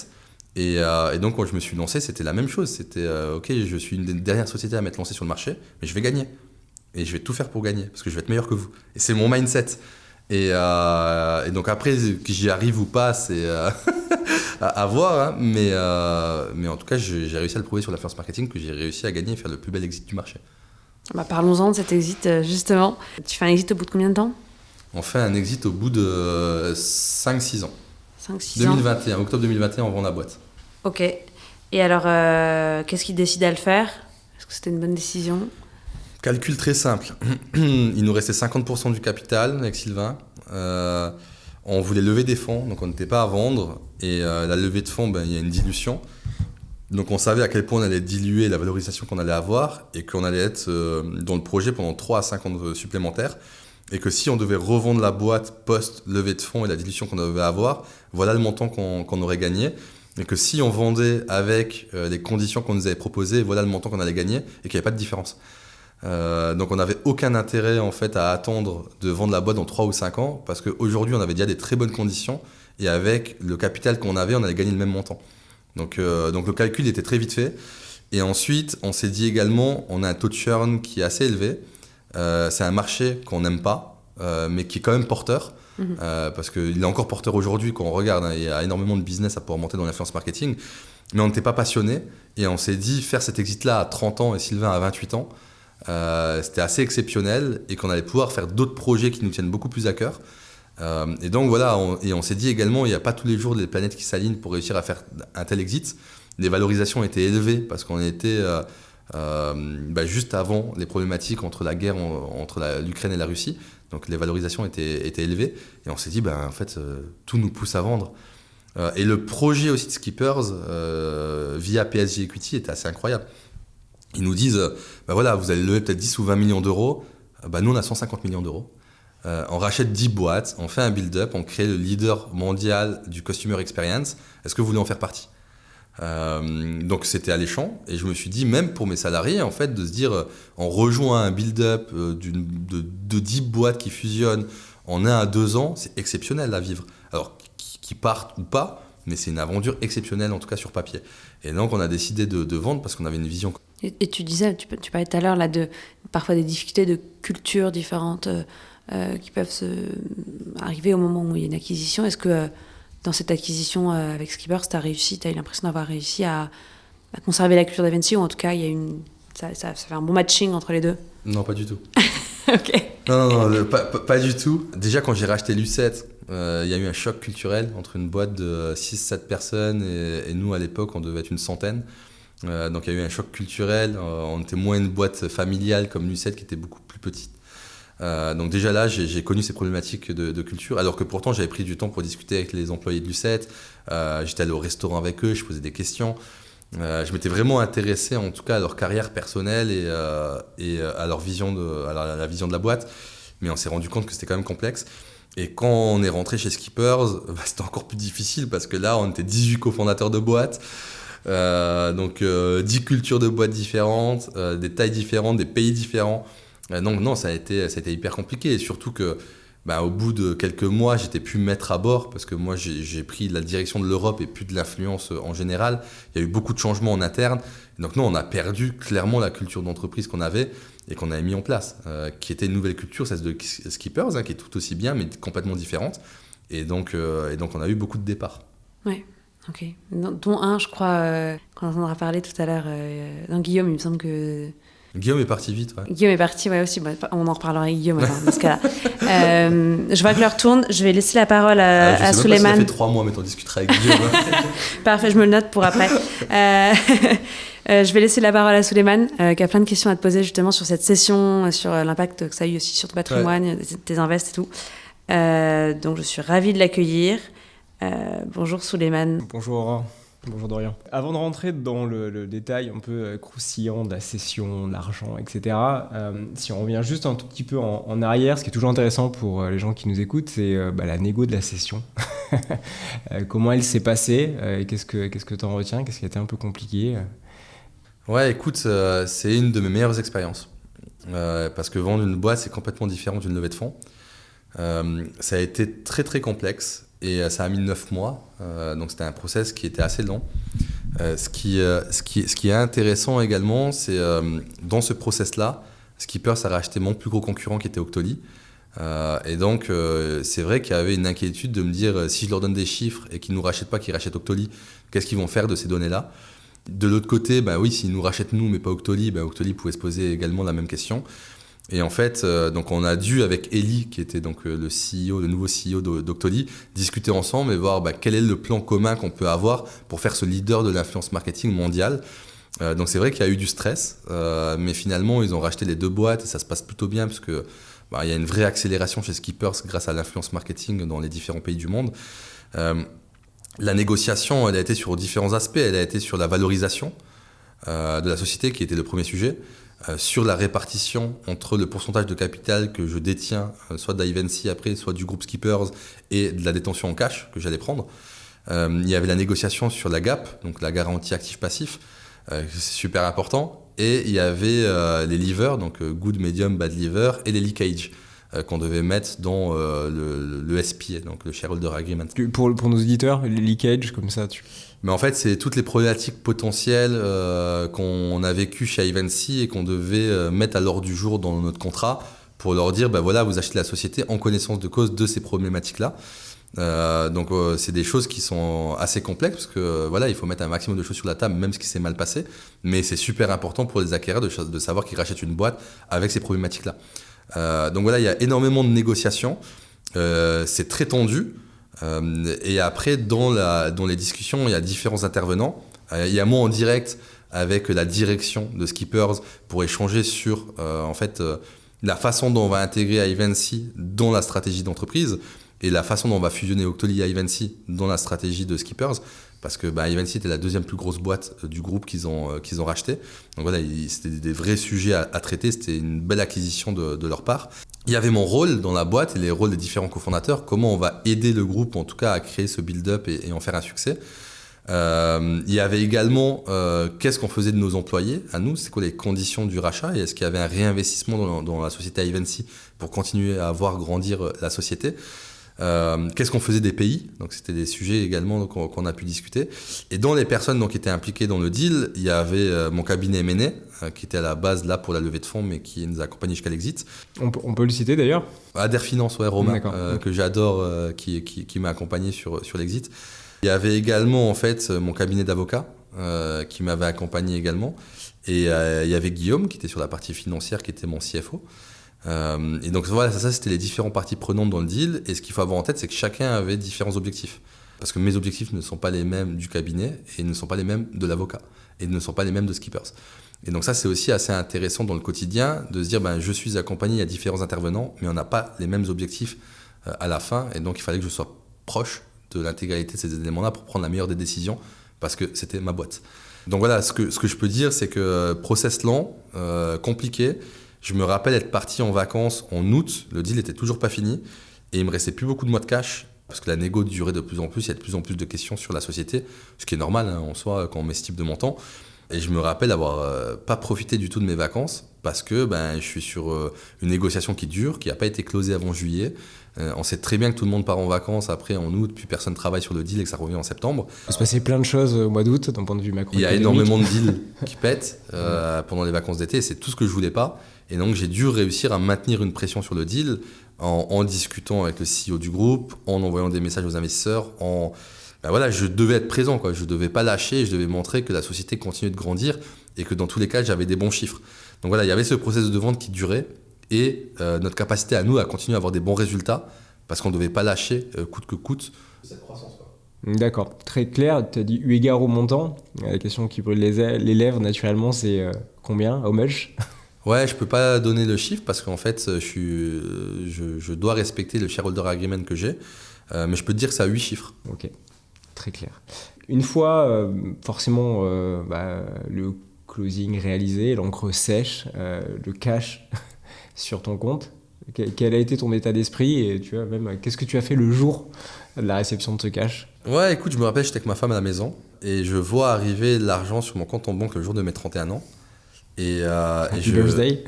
Et donc quand je me suis lancé, c'était la même chose. C'était, ok, je suis une des dernières sociétés à m'être lancée sur le marché, mais je vais gagner. Et je vais tout faire pour gagner, parce que je vais être meilleur que vous. Et c'est mon mindset. Et donc après, que j'y arrive ou pas, c'est à voir. Hein, mais en tout cas, j'ai réussi à le prouver sur l'affluence marketing, que j'ai réussi à gagner et faire le plus bel exit du marché. Parlons-en de cet exit, justement. Tu fais un exit au bout de combien de temps? On fait un exit au bout de 5-6 ans. 5-6 2021, octobre 2021, on vend la boîte. Ok. Et alors, qu'est-ce qui décide à le faire? Est-ce que c'était une bonne décision? Calcul très simple. Il nous restait 50% du capital avec Sylvain. On voulait lever des fonds, donc on n'était pas à vendre. Et la levée de fonds, il y a une dilution. Donc on savait à quel point on allait diluer la valorisation qu'on allait avoir et qu'on allait être dans le projet pendant 3 à 5 ans supplémentaires. Et que si on devait revendre la boîte post-levée de fonds et la dilution qu'on devait avoir, voilà le montant qu'on aurait gagné. Et que si on vendait avec les conditions qu'on nous avait proposées, voilà le montant qu'on allait gagner et qu'il n'y avait pas de différence. Donc on n'avait aucun intérêt en fait à attendre de vendre la boîte dans 3 ou 5 ans parce qu'aujourd'hui on avait déjà des très bonnes conditions et avec le capital qu'on avait on allait gagner le même montant. Donc le calcul était très vite fait et ensuite on s'est dit également on a un taux de churn qui est assez élevé. C'est un marché qu'on n'aime pas mais qui est quand même porteur parce qu'il est encore porteur aujourd'hui quand on regarde, hein, il y a énormément de business à pouvoir monter dans l'influence marketing mais on n'était pas passionné et on s'est dit faire cet exit là à 30 ans et Sylvain à 28 ans c'était assez exceptionnel et qu'on allait pouvoir faire d'autres projets qui nous tiennent beaucoup plus à cœur. Et donc voilà, on s'est dit également, il n'y a pas tous les jours les planètes qui s'alignent pour réussir à faire un tel exit. Les valorisations étaient élevées parce qu'on était juste avant les problématiques entre la guerre entre l'Ukraine et la Russie. Donc les valorisations étaient élevées et on s'est dit, en fait, tout nous pousse à vendre. Et le projet aussi de Skippers via PSG Equity était assez incroyable. Ils nous disent, voilà, vous allez lever peut-être 10 ou 20 millions d'euros. Nous, on a 150 millions d'euros. On rachète 10 boîtes, on fait un build-up, on crée le leader mondial du Customer Experience. Est-ce que vous voulez en faire partie? Donc, c'était alléchant. Et je me suis dit, même pour mes salariés, en fait, de se dire, on rejoint un build-up de 10 boîtes qui fusionnent en 1 à 2 ans, c'est exceptionnel à vivre. Alors, qui partent ou pas, mais c'est une aventure exceptionnelle, en tout cas sur papier. Et donc, on a décidé de vendre parce qu'on avait une vision. Et tu disais, tu parlais tout à l'heure là, de parfois des difficultés de cultures différentes qui peuvent arriver au moment où il y a une acquisition. Est-ce que dans cette acquisition avec Skippers, tu as eu l'impression d'avoir réussi à conserver la culture d'Eventy ou en tout cas, ça fait un bon matching entre les deux? Non, pas du tout. Ok. Non, pas du tout. Déjà, quand j'ai racheté Lucette, il y a eu un choc culturel entre une boîte de 6-7 personnes et nous, à l'époque, on devait être une centaine. Donc il y a eu un choc culturel, on était moins une boîte familiale comme Lucette qui était beaucoup plus petite. Donc déjà là, j'ai connu ces problématiques de culture, alors que pourtant j'avais pris du temps pour discuter avec les employés de Lucette, j'étais allé au restaurant avec eux, je posais des questions, je m'étais vraiment intéressé en tout cas à leur carrière personnelle et à leur vision à la vision de la boîte, mais on s'est rendu compte que c'était quand même complexe. Et quand on est rentré chez Skippers, c'était encore plus difficile parce que là, on était 18 cofondateurs de boîtes. Donc 10 cultures de boîtes différentes, des tailles différentes, des pays différents. Donc non, ça a été hyper compliqué. Et surtout que au bout de quelques mois, j'étais plus maître à bord parce que moi, j'ai pris la direction de l'Europe et plus de l'influence en général. Il y a eu beaucoup de changements en interne. Donc nous, on a perdu clairement la culture d'entreprise qu'on avait et qu'on avait mis en place, qui était une nouvelle culture, celle de Skippers, qui est tout aussi bien, mais complètement différente. Et donc on a eu beaucoup de départs. Ouais. Ok. Dont un, je crois, quand on en a parlé tout à l'heure, dans Guillaume, il me semble que... Guillaume est parti vite, ouais. Guillaume est parti, ouais, aussi. On en reparlera avec Guillaume, alors, dans ce cas-là. Je vois que l'heure tourne. Je vais laisser la parole à Souleymane. Je sais même pas si ça fait 3 mois, mais t'en discuteras avec Guillaume. Parfait, je me le note pour après. Je vais laisser la parole à Souleymane, qui a plein de questions à te poser justement sur cette session, sur l'impact que ça a eu aussi sur ton patrimoine, tes invests et tout. Donc, je suis ravie de l'accueillir. Bonjour Souleymane. Bonjour Aurore, bonjour Dorian. Avant de rentrer dans le détail un peu croustillant de la session, de l'argent, etc., si on revient juste un tout petit peu en arrière, ce qui est toujours intéressant pour les gens qui nous écoutent, c'est la négo de la session. Comment elle s'est passée et qu'est-ce que tu en retiens? Qu'est-ce qui a été un peu compliqué? Ouais, écoute, c'est une de mes meilleures expériences. Parce que vendre une boîte, c'est complètement différent d'une levée de fonds. Ça a été très très complexe. Et ça a mis 9 mois, donc c'était un process qui était assez long. Ce qui est intéressant également, c'est dans ce process-là, Skippers a racheté mon plus gros concurrent qui était Octoly. Et donc c'est vrai qu'il y avait une inquiétude de me dire si je leur donne des chiffres et qu'ils ne nous rachètent pas, qu'ils rachètent Octoly, qu'est-ce qu'ils vont faire de ces données-là? De l'autre côté, oui, s'ils nous rachètent nous mais pas Octoly, Octoly pouvait se poser également la même question. Et en fait, donc on a dû, avec Eli, qui était donc le CEO, le nouveau CEO d'Octoly, discuter ensemble et voir quel est le plan commun qu'on peut avoir pour faire ce leader de l'influence marketing mondiale. Donc c'est vrai qu'il y a eu du stress, mais finalement ils ont racheté les 2 boîtes et ça se passe plutôt bien parce que il y a une vraie accélération chez Skippers grâce à l'influence marketing dans les différents pays du monde. La négociation, elle a été sur différents aspects. Elle a été sur la valorisation de la société, qui était le premier sujet. Sur la répartition entre le pourcentage de capital que je détiens, soit d'Ivancy après, soit du groupe Skippers, et de la détention en cash que j'allais prendre. Il y avait la négociation sur la GAP, donc la garantie actif-passif, c'est super important. Et il y avait les levers, donc good, medium, bad lever, et les leakage qu'on devait mettre dans le SPA, donc le Shareholder Agreement. Pour nos auditeurs, les leakage, comme ça, Mais en fait, c'est toutes les problématiques potentielles qu'on a vécues chez Ivancy et qu'on devait mettre à l'ordre du jour dans notre contrat pour leur dire, voilà, vous achetez la société en connaissance de cause de ces problématiques-là. Donc, c'est des choses qui sont assez complexes parce que voilà, il faut mettre un maximum de choses sur la table, même ce qui s'est mal passé. Mais c'est super important pour les acquéreurs de savoir qu'ils rachètent une boîte avec ces problématiques-là. Donc voilà, il y a énormément de négociations. C'est très tendu. Et après, dans les discussions, il y a différents intervenants. Il y a moi en direct avec la direction de Skippers pour échanger sur la façon dont on va intégrer Ivancy dans la stratégie d'entreprise et la façon dont on va fusionner Octoly et Ivancy dans la stratégie de Skippers. Parce que Ivancy était la 2e plus grosse boîte du groupe qu'ils ont racheté. Donc voilà, c'était des vrais sujets à traiter. C'était une belle acquisition de leur part. Il y avait mon rôle dans la boîte et les rôles des différents cofondateurs. Comment on va aider le groupe, en tout cas, à créer ce build-up et en faire un succès. Il y avait également qu'est-ce qu'on faisait de nos employés à nous, c'est quoi les conditions du rachat et est-ce qu'il y avait un réinvestissement dans la société Ivancy pour continuer à voir grandir la société. Qu'est-ce qu'on faisait des pays, donc c'était des sujets également qu'on a pu discuter. Et dans les personnes qui étaient impliquées dans le deal, il y avait mon cabinet M&A qui était à la base là pour la levée de fonds mais qui nous a accompagnés jusqu'à l'exit. On peut le citer d'ailleurs. Adair Finance, Romain, que j'adore, qui m'a accompagné sur l'exit. Il y avait également en fait mon cabinet d'avocats qui m'avait accompagné également et il y avait Guillaume qui était sur la partie financière qui était mon CFO. Et donc voilà, ça c'était les différentes parties prenantes dans le deal. Et ce qu'il faut avoir en tête, c'est que chacun avait différents objectifs. Parce que mes objectifs ne sont pas les mêmes du cabinet et ne sont pas les mêmes de l'avocat et ne sont pas les mêmes de Skippers. Et donc ça, c'est aussi assez intéressant dans le quotidien de se dire, je suis accompagné, il y a différents intervenants, mais on n'a pas les mêmes objectifs à la fin. Et donc il fallait que je sois proche de l'intégralité de ces éléments-là pour prendre la meilleure des décisions parce que c'était ma boîte. Donc voilà, ce que je peux dire, c'est que process lent, compliqué. Je me rappelle être parti en vacances en août, le deal n'était toujours pas fini. Et il me restait plus beaucoup de mois de cash, parce que la négo durait de plus en plus, il y a de plus en plus de questions sur la société, ce qui est normal hein, en soi quand on met ce type de montant. Et je me rappelle avoir pas profité du tout de mes vacances, parce que je suis sur une négociation qui dure, qui n'a pas été closée avant juillet. On sait très bien que tout le monde part en vacances après en août, puis personne ne travaille sur le deal et que ça revient en septembre. Il peut se passer plein de choses au mois d'août d'un point de vue macroéconomique. Il y a énormément de deals qui pètent pendant les vacances d'été, et c'est tout ce que je voulais pas. Et donc j'ai dû réussir à maintenir une pression sur le deal en discutant avec le CEO du groupe, en envoyant des messages aux investisseurs, je devais être présent, quoi. Je ne devais pas lâcher, je devais montrer que la société continuait de grandir et que dans tous les cas, j'avais des bons chiffres. Donc voilà, il y avait ce processus de vente qui durait et notre capacité à nous à continuer à avoir des bons résultats parce qu'on ne devait pas lâcher coûte que coûte cette croissance, quoi. D'accord, très clair. Tu as dit eu égard au montant. La question qui brûle les lèvres, naturellement, c'est combien? How much? Ouais, je peux pas donner le chiffre parce qu'en fait, je dois respecter le shareholder agreement que j'ai, mais je peux te dire que ça a 8 chiffres. Ok, très clair. Une fois, forcément, le closing réalisé, l'encre sèche, le cash sur ton compte, quel a été ton état d'esprit et tu vois, même, qu'est-ce que tu as fait le jour de la réception de ce cash? Ouais, écoute, je me rappelle, j'étais avec ma femme à la maison et je vois arriver de l'argent sur mon compte en banque le jour de mes 31 ans. Happy birthday.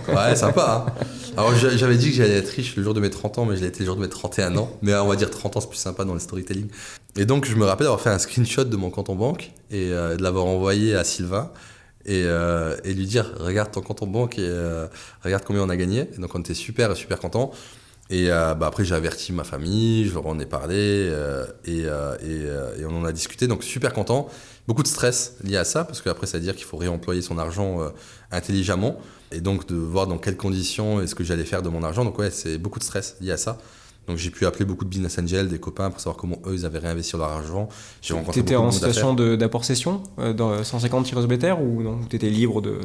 Ouais, sympa. Hein. Alors j'avais dit que j'allais être riche le jour de mes 30 ans, mais je l'ai été le jour de mes 31 ans. Mais on va dire 30 ans, c'est plus sympa dans le storytelling. Et donc je me rappelle avoir fait un screenshot de mon compte en banque et de l'avoir envoyé à Sylvain et lui dire regarde ton compte en banque et regarde combien on a gagné. Et donc on était super contents. Et après j'ai averti ma famille, je leur en ai parlé et on en a discuté. Donc super content. Beaucoup de stress lié à ça, parce qu'après, ça veut dire qu'il faut réemployer son argent intelligemment, et donc de voir dans quelles conditions est-ce que j'allais faire de mon argent. Donc ouais, c'est beaucoup de stress lié à ça. Donc j'ai pu appeler beaucoup de business angels, des copains, pour savoir comment eux, ils avaient réinvesti leur argent. J'ai rencontré T'étais beaucoup en de situation d'apport-cession dans 150 tireuses better ou non? T'étais libre de...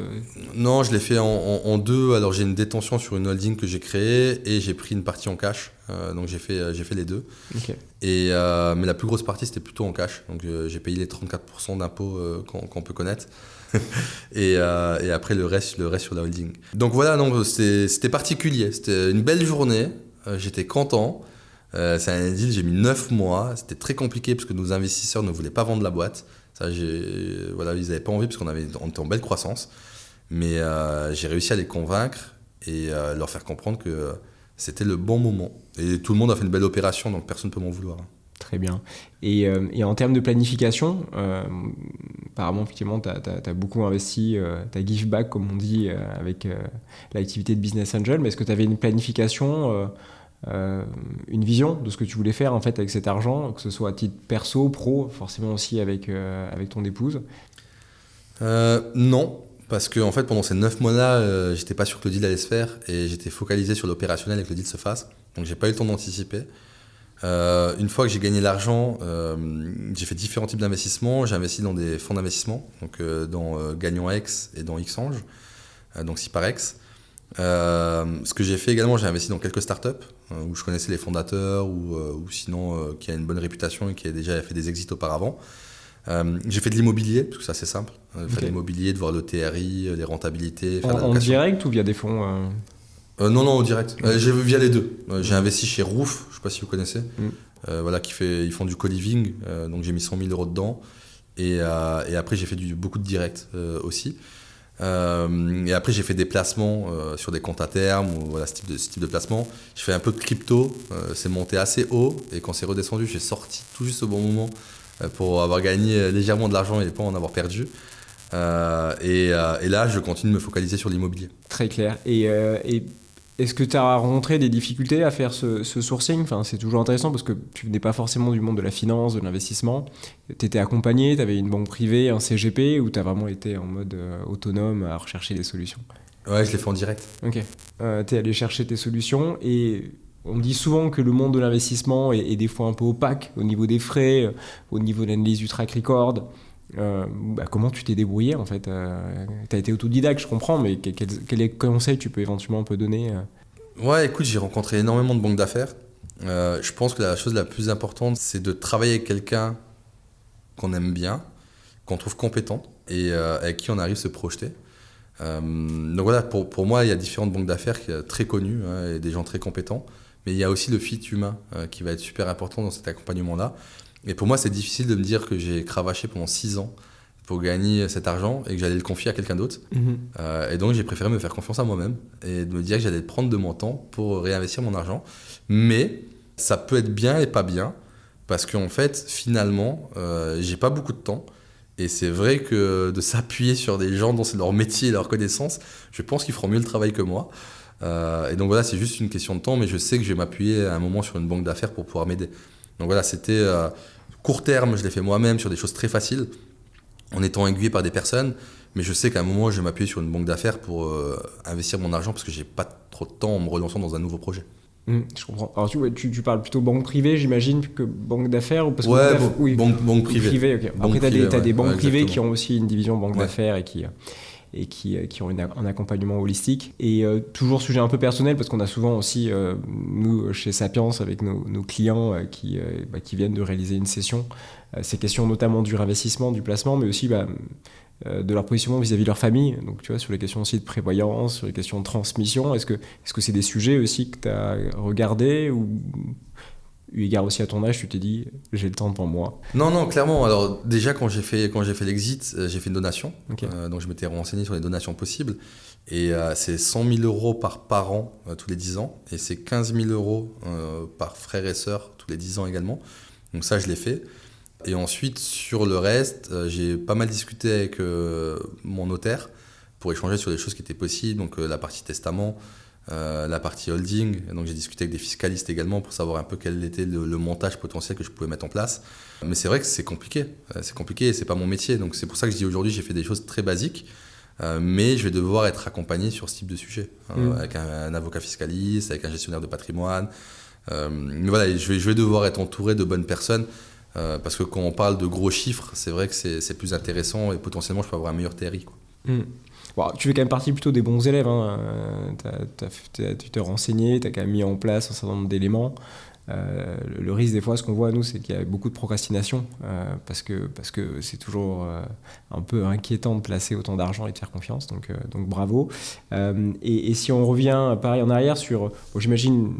Non, je l'ai fait en deux. Alors j'ai une détention sur une holding que j'ai créée et j'ai pris une partie en cash. Donc j'ai fait les deux. Okay. Mais la plus grosse partie, c'était plutôt en cash. Donc j'ai payé les 34% d'impôts qu'on peut connaître. et après le reste sur la holding. Donc voilà, donc, c'était particulier. C'était une belle journée. J'étais content. C'est un deal, j'ai mis 9 mois. C'était très compliqué parce que nos investisseurs ne voulaient pas vendre la boîte. Ça, ils n'avaient pas envie parce qu'on était en belle croissance. Mais j'ai réussi à les convaincre et leur faire comprendre que c'était le bon moment. Et tout le monde a fait une belle opération, donc personne ne peut m'en vouloir. Très bien. Et en termes de planification, apparemment, effectivement, tu as beaucoup investi, tu as give back, comme on dit, avec l'activité de Business Angel. Mais est-ce que tu avais une planification, une vision de ce que tu voulais faire en fait, avec cet argent, que ce soit à titre perso, pro, forcément aussi avec ton épouse? Non. Parce que en fait, pendant ces 9 mois-là, j'étais pas sûr que le deal allait se faire et j'étais focalisé sur l'opérationnel et que le deal se fasse. Donc j'ai pas eu le temps d'anticiper. Une fois que j'ai gagné l'argent, j'ai fait différents types d'investissements. J'ai investi dans des fonds d'investissement, donc dans Gagnon X et dans Xange, donc Ciparex. Ce que j'ai fait également, j'ai investi dans quelques startups où je connaissais les fondateurs ou sinon qui a une bonne réputation et qui a déjà fait des exits auparavant. J'ai fait de l'immobilier, parce que c'est assez simple. Faire de l'immobilier, de voir le TRI, les rentabilités. Faire en direct ou via des fonds Non, en direct. J'ai vu via les deux. J'ai investi chez Roof, je ne sais pas si vous connaissez, ils font du co-living, donc j'ai mis 100 000 € dedans. Et après, j'ai fait beaucoup de direct aussi. Et après, j'ai fait des placements sur des comptes à terme, ou voilà, ce type de placement. J'ai fait un peu de crypto, c'est monté assez haut, et quand c'est redescendu, j'ai sorti tout juste au bon moment pour avoir gagné légèrement de l'argent et pas en avoir perdu. Et là, je continue de me focaliser sur l'immobilier. Très clair. Et est-ce que tu as rencontré des difficultés à faire ce sourcing? Enfin, c'est toujours intéressant parce que tu venais pas forcément du monde de la finance, de l'investissement. Tu étais accompagné, tu avais une banque privée, un CGP, ou tu as vraiment été en mode autonome à rechercher des solutions? Ouais, je l'ai fait en direct. Ok. Tu es allé chercher tes solutions et on dit souvent que le monde de l'investissement est des fois un peu opaque au niveau des frais, au niveau de l'analyse du track record. Comment tu t'es débrouillé en fait? Tu as été autodidacte, je comprends, mais quels conseils tu peux éventuellement un peu donner? Ouais, écoute, j'ai rencontré énormément de banques d'affaires. Je pense que la chose la plus importante, c'est de travailler avec quelqu'un qu'on aime bien, qu'on trouve compétent et avec qui on arrive à se projeter. Donc voilà, pour moi, il y a différentes banques d'affaires très connues et des gens très compétents. mais il y a aussi le fit humain qui va être super important dans cet accompagnement-là. Et pour moi, c'est difficile de me dire que j'ai cravaché pendant 6 ans pour gagner cet argent et que j'allais le confier à quelqu'un d'autre. Et donc, j'ai préféré me faire confiance à moi-même et de me dire que j'allais prendre de mon temps pour réinvestir mon argent. Mais ça peut être bien et pas bien parce qu'en fait, finalement, j'ai pas beaucoup de temps. Et c'est vrai que de s'appuyer sur des gens dont c'est leur métier et leur connaissance, je pense qu'ils feront mieux le travail que moi. Et donc voilà, c'est juste une question de temps, mais je sais que je vais m'appuyer à un moment sur une banque d'affaires pour pouvoir m'aider. Donc voilà, c'était court terme, je l'ai fait moi-même sur des choses très faciles, en étant aiguillé par des personnes, mais je sais qu'à un moment, je vais m'appuyer sur une banque d'affaires pour investir mon argent parce que j'ai pas trop de temps en me relançant dans un nouveau projet. Je comprends. Alors tu parles plutôt banque privée, j'imagine, que banque d'affaires ou parce que Ouais, oui, banque privée. Ok. Banque Après, tu as des banques privées exactement. qui ont aussi une division banque d'affaires et qui ont un accompagnement holistique. Et toujours sujet un peu personnel, parce qu'on a souvent aussi, nous, chez Sapiens, avec nos clients qui viennent de réaliser une session, ces questions notamment du réinvestissement, du placement, mais aussi de leur positionnement vis-à-vis de leur famille. Donc, tu vois, sur les questions aussi de prévoyance, sur les questions de transmission, est-ce que c'est des sujets aussi que tu as regardés ou eu égard aussi à ton âge, tu t'es dit, j'ai le temps devant moi? Non, clairement. Alors déjà, quand j'ai fait l'exit, j'ai fait une donation. Okay. Donc je m'étais renseigné sur les donations possibles. Et c'est 100 000 euros par parent tous les 10 ans. Et c'est 15 000 euros par frère et sœur tous les 10 ans également. Donc ça, je l'ai fait. Et ensuite, sur le reste, j'ai pas mal discuté avec mon notaire pour échanger sur les choses qui étaient possibles. Donc la partie testament, la partie holding. Donc j'ai discuté avec des fiscalistes également pour savoir un peu quel était le montage potentiel que je pouvais mettre en place. Mais c'est vrai que c'est compliqué. C'est compliqué et c'est pas mon métier. Donc c'est pour ça que je dis aujourd'hui, j'ai fait des choses très basiques. Mais je vais devoir être accompagné sur ce type de sujet, avec un avocat fiscaliste, avec un gestionnaire de patrimoine. Mais voilà, je vais devoir être entouré de bonnes personnes. Parce que quand on parle de gros chiffres, c'est vrai que c'est plus intéressant et potentiellement je peux avoir un meilleur TRI, quoi. Bon, tu fais quand même partie plutôt des bons élèves, hein. Tu t'es renseigné, tu as quand même mis en place un certain nombre d'éléments. Le risque des fois, ce qu'on voit nous, c'est qu'il y a beaucoup de procrastination parce que c'est toujours un peu inquiétant de placer autant d'argent et de faire confiance, donc bravo. Et si on revient pareil en arrière sur, j'imagine,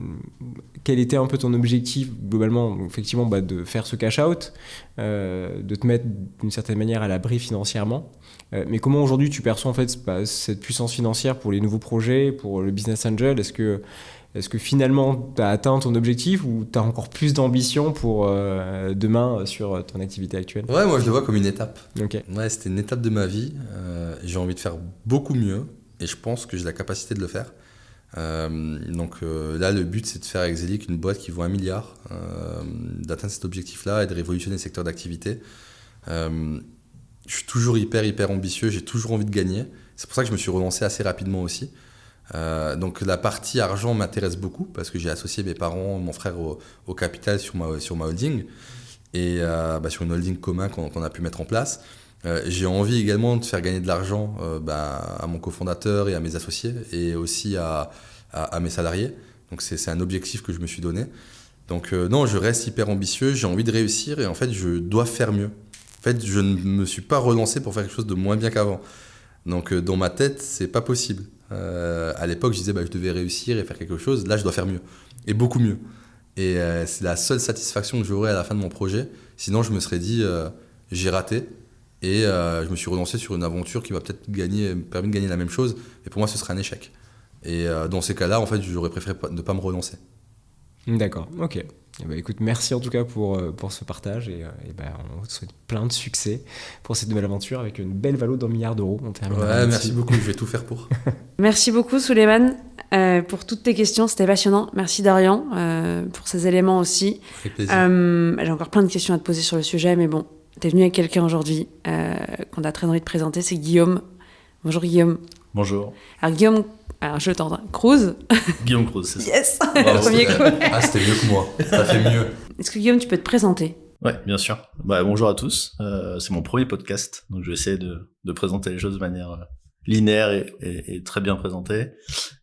quel était un peu ton objectif globalement, donc, effectivement de faire ce cash out, de te mettre d'une certaine manière à l'abri financièrement. Mais comment aujourd'hui tu perçois en fait cette puissance financière pour les nouveaux projets, pour le business angel? Est-ce que finalement tu as atteint ton objectif ou tu as encore plus d'ambition pour demain sur ton activité actuelle? Ouais, moi je le vois comme une étape. Okay. Ouais, c'était une étape de ma vie. J'ai envie de faire beaucoup mieux et je pense que j'ai la capacité de le faire. Donc là, le but c'est de faire avec Zelic une boîte qui vaut 1 milliard, d'atteindre cet objectif-là et de révolutionner le secteur d'activité. Je suis toujours hyper ambitieux, j'ai toujours envie de gagner. C'est pour ça que je me suis relancé assez rapidement aussi. Donc la partie argent m'intéresse beaucoup parce que j'ai associé mes parents, mon frère au capital sur ma holding et sur une holding commun qu'on a pu mettre en place. J'ai envie également de faire gagner de l'argent à mon cofondateur et à mes associés et aussi à mes salariés. Donc c'est un objectif que je me suis donné. Donc non, je reste hyper ambitieux, j'ai envie de réussir et en fait je dois faire mieux. En fait, je ne me suis pas relancé pour faire quelque chose de moins bien qu'avant. Donc dans ma tête, c'est pas possible. À l'époque, je disais je devais réussir et faire quelque chose. Là, je dois faire mieux et beaucoup mieux. Et c'est la seule satisfaction que j'aurai à la fin de mon projet. Sinon, je me serais dit j'ai raté et je me suis relancé sur une aventure qui va peut-être permis de gagner la même chose. Et pour moi, ce serait un échec. Et dans ces cas-là, en fait, j'aurais préféré ne pas me relancer. D'accord, ok. Écoute, merci en tout cas pour ce partage et on te souhaite plein de succès pour cette nouvelle aventure avec une belle valo d'1 milliard d'euros. Ouais, merci beaucoup, je vais tout faire pour. Merci beaucoup Souleymane pour toutes tes questions, c'était passionnant. Merci Dorian pour ces éléments aussi. Avec plaisir. J'ai encore plein de questions à te poser sur le sujet, mais bon, t'es venu avec quelqu'un aujourd'hui qu'on a très envie de présenter, c'est Guillaume. Bonjour Guillaume. Bonjour. Alors Guillaume, je tente, Cruz. Guillaume Cruz, c'est ça. Yes. Bravo, Premier coup. c'était mieux que moi, ça fait mieux. Est-ce que Guillaume, tu peux te présenter? Ouais, bien sûr. Bonjour à tous. C'est mon premier podcast, donc je vais essayer de présenter les choses de manière linéaire et très bien présentée.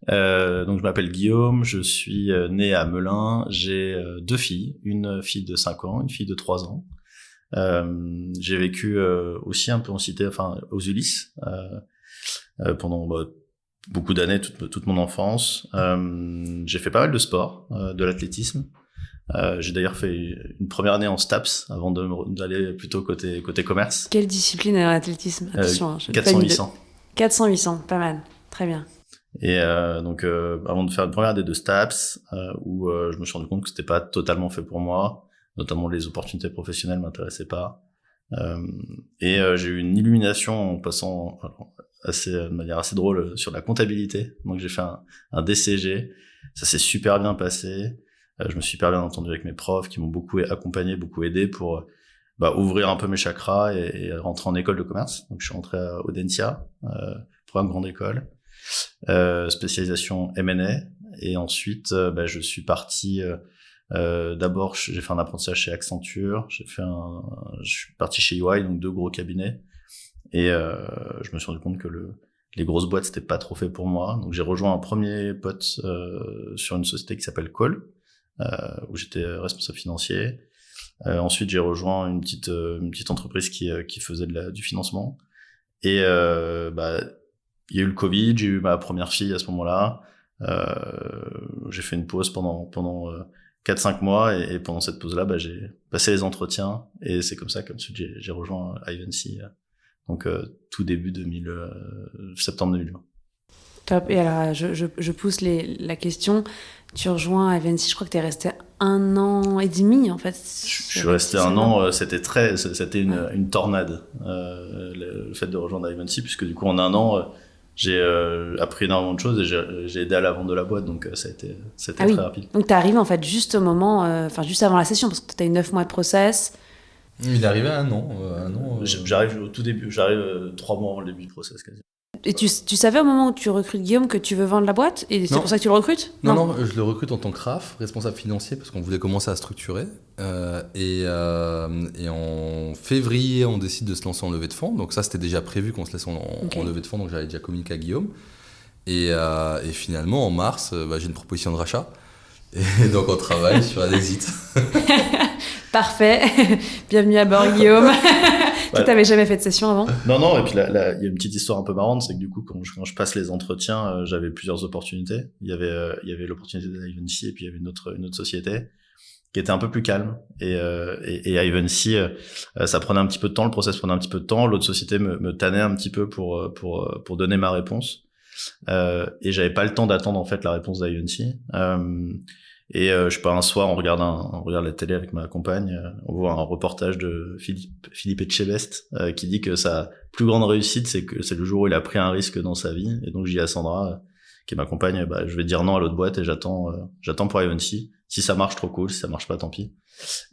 Donc je m'appelle Guillaume, je suis né à Melun, j'ai 2 filles, une fille de 5 ans, une fille de 3 ans. J'ai vécu aussi un peu en cité, enfin aux Ulysses, pendant beaucoup d'années, toute mon enfance. J'ai fait pas mal de sport, de l'athlétisme. J'ai d'ailleurs fait une première année en STAPS avant d'aller plutôt côté commerce. Quelle discipline dans l'athlétisme? Attention, 400-800. 400-800, pas mal. Très bien. Et donc, avant de faire une première année de STAPS, où je me suis rendu compte que c'était pas totalement fait pour moi, notamment les opportunités professionnelles m'intéressaient pas. Et j'ai eu une illumination en passant de manière assez drôle sur la comptabilité. Donc j'ai fait un DCG, ça s'est super bien passé. Je me suis super bien entendu avec mes profs qui m'ont beaucoup accompagné, beaucoup aidé pour ouvrir un peu mes chakras et rentrer en école de commerce. Donc je suis rentré à Audencia, programme grande école, spécialisation M&A, et ensuite je suis parti. D'abord, j'ai fait un apprentissage chez Accenture, je suis parti chez EY, donc 2 gros cabinets, et je me suis rendu compte que les grosses boîtes c'était pas trop fait pour moi. Donc j'ai rejoint un premier pote sur une société qui s'appelle Call, où j'étais responsable financier. Ensuite j'ai rejoint une petite entreprise qui faisait du financement, et il y a eu le Covid, j'ai eu ma première fille à ce moment-là. J'ai fait une pause pendant 4-5 mois, et pendant cette pause-là, j'ai passé les entretiens, et c'est comme ça qu'ensuite j'ai rejoint Ivancy, donc tout début septembre 2020. Top. Et alors, je pousse la question. Tu rejoins Ivancy, je crois que tu es resté 1 an et demi, en fait. Je suis resté 1 an, c'était une tornade, le fait de rejoindre Ivancy, puisque du coup, en 1 an, j'ai appris énormément de choses, et j'ai aidé à la vente de la boîte, donc c'était très rapide. Donc t'arrives en fait juste au moment, juste avant la session, parce que t'as eu 9 mois de process. Il est arrivé à 1 an. J'arrive au tout début, 3 mois avant le début du process quasi. Et tu savais au moment où tu recrutes Guillaume que tu veux vendre la boîte, et c'est pour ça que tu le recrutes? Non, je le recrute en tant que RAF, responsable financier, parce qu'on voulait commencer à structurer. Et en février, on décide de se lancer en levée de fonds. Donc ça, c'était déjà prévu qu'on se laisse en levée de fonds, donc j'avais déjà communiqué à Guillaume. Et finalement, en mars, j'ai une proposition de rachat. Et donc on travaille sur un exit. Parfait. Bienvenue à bord, Guillaume. Toi, t'avais jamais fait de session avant? Non, et puis là, il y a une petite histoire un peu marrante, c'est que du coup, quand je passe les entretiens, j'avais plusieurs opportunités. Il y avait l'opportunité d'Ivancy, et puis il y avait une autre société qui était un peu plus calme. Et Ivancy, ça prenait un petit peu de temps, le process prenait un petit peu de temps. L'autre société me tannait un petit peu pour donner ma réponse. Et j'avais pas le temps d'attendre en fait la réponse d'Ivancy. Et je sais pas, un soir on regarde la télé avec ma compagne, on voit un reportage de Philippe Etchebest qui dit que sa plus grande réussite c'est le jour où il a pris un risque dans sa vie. Et donc je dis à Sandra, qui est ma compagne, je vais dire non à l'autre boîte, et j'attends pour Ivancy. Si ça marche, trop cool. Si ça marche pas, tant pis.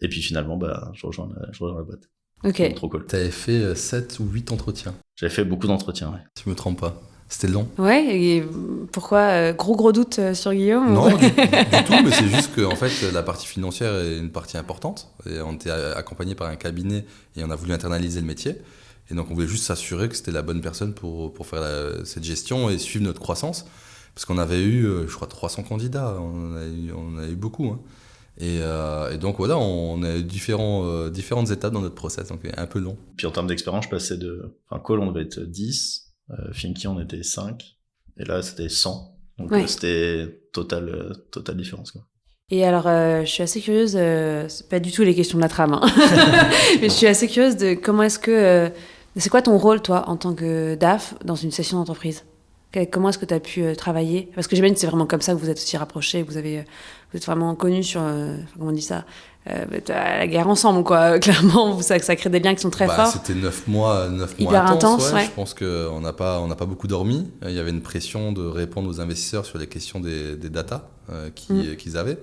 Et puis finalement, je rejoins la boîte. Ok. Donc, trop cool. T'avais fait 7 ou 8 entretiens. J'avais fait beaucoup d'entretiens, ouais. Si je me trompe pas. C'était long. Ouais, et pourquoi gros doute sur Guillaume? Non, du tout, mais c'est juste que en fait, la partie financière est une partie importante. Et on était accompagné par un cabinet, et on a voulu internaliser le métier. Et donc on voulait juste s'assurer que c'était la bonne personne pour faire cette gestion et suivre notre croissance. Parce qu'on avait eu, je crois, 300 candidats. On a eu beaucoup. Hein. Et donc voilà, on a eu différentes étapes dans notre process, donc un peu long. Puis en termes d'expérience, je passais Call, on devait être 10. Finky, on était 5, et là c'était 100, donc c'était totale différence, quoi. Et alors je suis assez curieuse, c'est pas du tout les questions de la trame, hein. Mais je suis assez curieuse de comment est-ce que c'est quoi ton rôle toi en tant que DAF dans une session d'entreprise? Comment est-ce que tu as pu travailler? Parce que j'imagine que c'est vraiment comme ça que vous êtes aussi rapprochés, vous êtes vraiment connus sur comment on dit ça, la guerre ensemble, quoi. Clairement, ça crée des liens qui sont très forts. C'était 9 mois hyper intenses. Ouais. Je pense qu'on n'a pas beaucoup dormi. Il y avait une pression de répondre aux investisseurs sur les questions des data qu'ils avaient.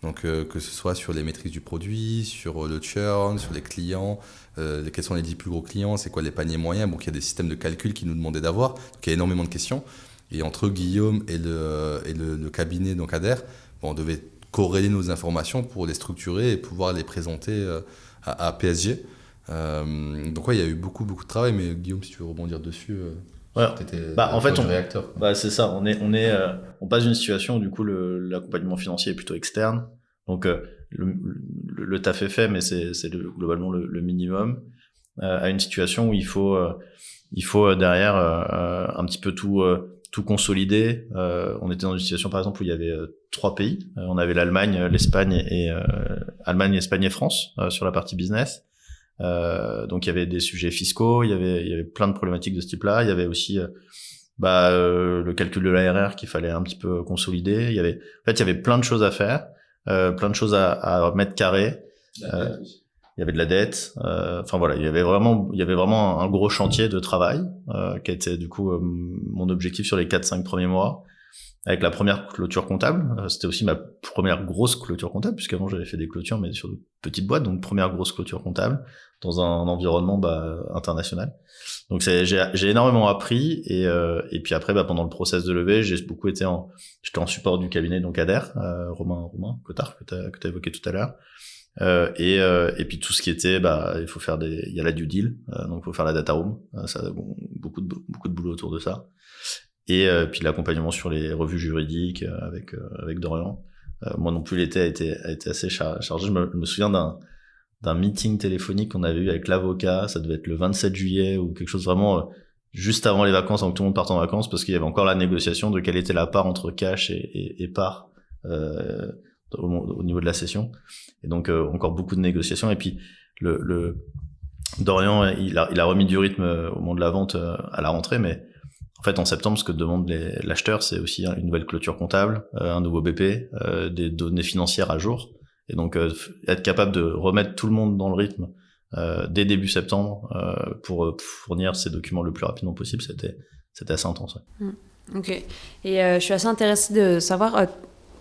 Donc que ce soit sur les métriques du produit, sur le churn, sur les clients, quels sont les 10 plus gros clients, c'est quoi les paniers moyens. Donc il y a des systèmes de calcul qu'ils nous demandaient d'avoir. Donc il y a énormément de questions. Et entre Guillaume et le cabinet, donc Adair, on devait corréler nos informations pour les structurer et pouvoir les présenter à PSG. Donc il y a eu beaucoup de travail, mais Guillaume, si tu veux rebondir dessus, en fait, réacteur. C'est ça, on passe d'une situation où du coup l'accompagnement financier est plutôt externe, donc le taf est fait, mais c'est globalement le minimum, à une situation où il faut derrière un petit peu tout tout consolider. On était dans une situation par exemple où il y avait 3 pays. On avait l'Allemagne, l'Espagne et Allemagne, Espagne et France sur la partie business. Donc il y avait des sujets fiscaux, il y avait plein de problématiques de ce type-là. Il y avait aussi le calcul de l'ARR qu'il fallait un petit peu consolider. Il y avait plein de choses à faire, plein de choses à mettre carré. Il y avait de la dette. Enfin voilà, il y avait vraiment un gros chantier de travail qui était du coup mon objectif sur les 4-5 premiers mois. Avec la première clôture comptable, c'était aussi ma première grosse clôture comptable, puisqu'avant j'avais fait des clôtures mais sur de petites boîtes, donc première grosse clôture comptable dans un environnement international. Donc j'ai énormément appris et puis après pendant le process de levée, j'étais en support du cabinet donc Ader, Romain Cotard que t'as évoqué tout à l'heure. Et puis tout ce qui était il faut faire il y a la due deal, donc il faut faire la data room, beaucoup de boulot autour de ça. Et puis l'accompagnement sur les revues juridiques avec Dorian. Moi non plus l'été a été assez chargé. Je me souviens d'un meeting téléphonique qu'on avait eu avec l'avocat, ça devait être le 27 juillet ou quelque chose vraiment juste avant les vacances, avant que tout le monde parte en vacances, parce qu'il y avait encore la négociation de quelle était la part entre cash et part au niveau de la session. Et donc encore beaucoup de négociations. Et puis le Dorian, il a remis du rythme au moment de la vente à la rentrée, mais en fait, en septembre, ce que demande l'acheteur, c'est aussi une nouvelle clôture comptable, un nouveau BP, des données financières à jour. Et donc, être capable de remettre tout le monde dans le rythme dès début septembre pour fournir ces documents le plus rapidement possible, c'était assez intense. Ouais. Ok. Et je suis assez intéressée de savoir,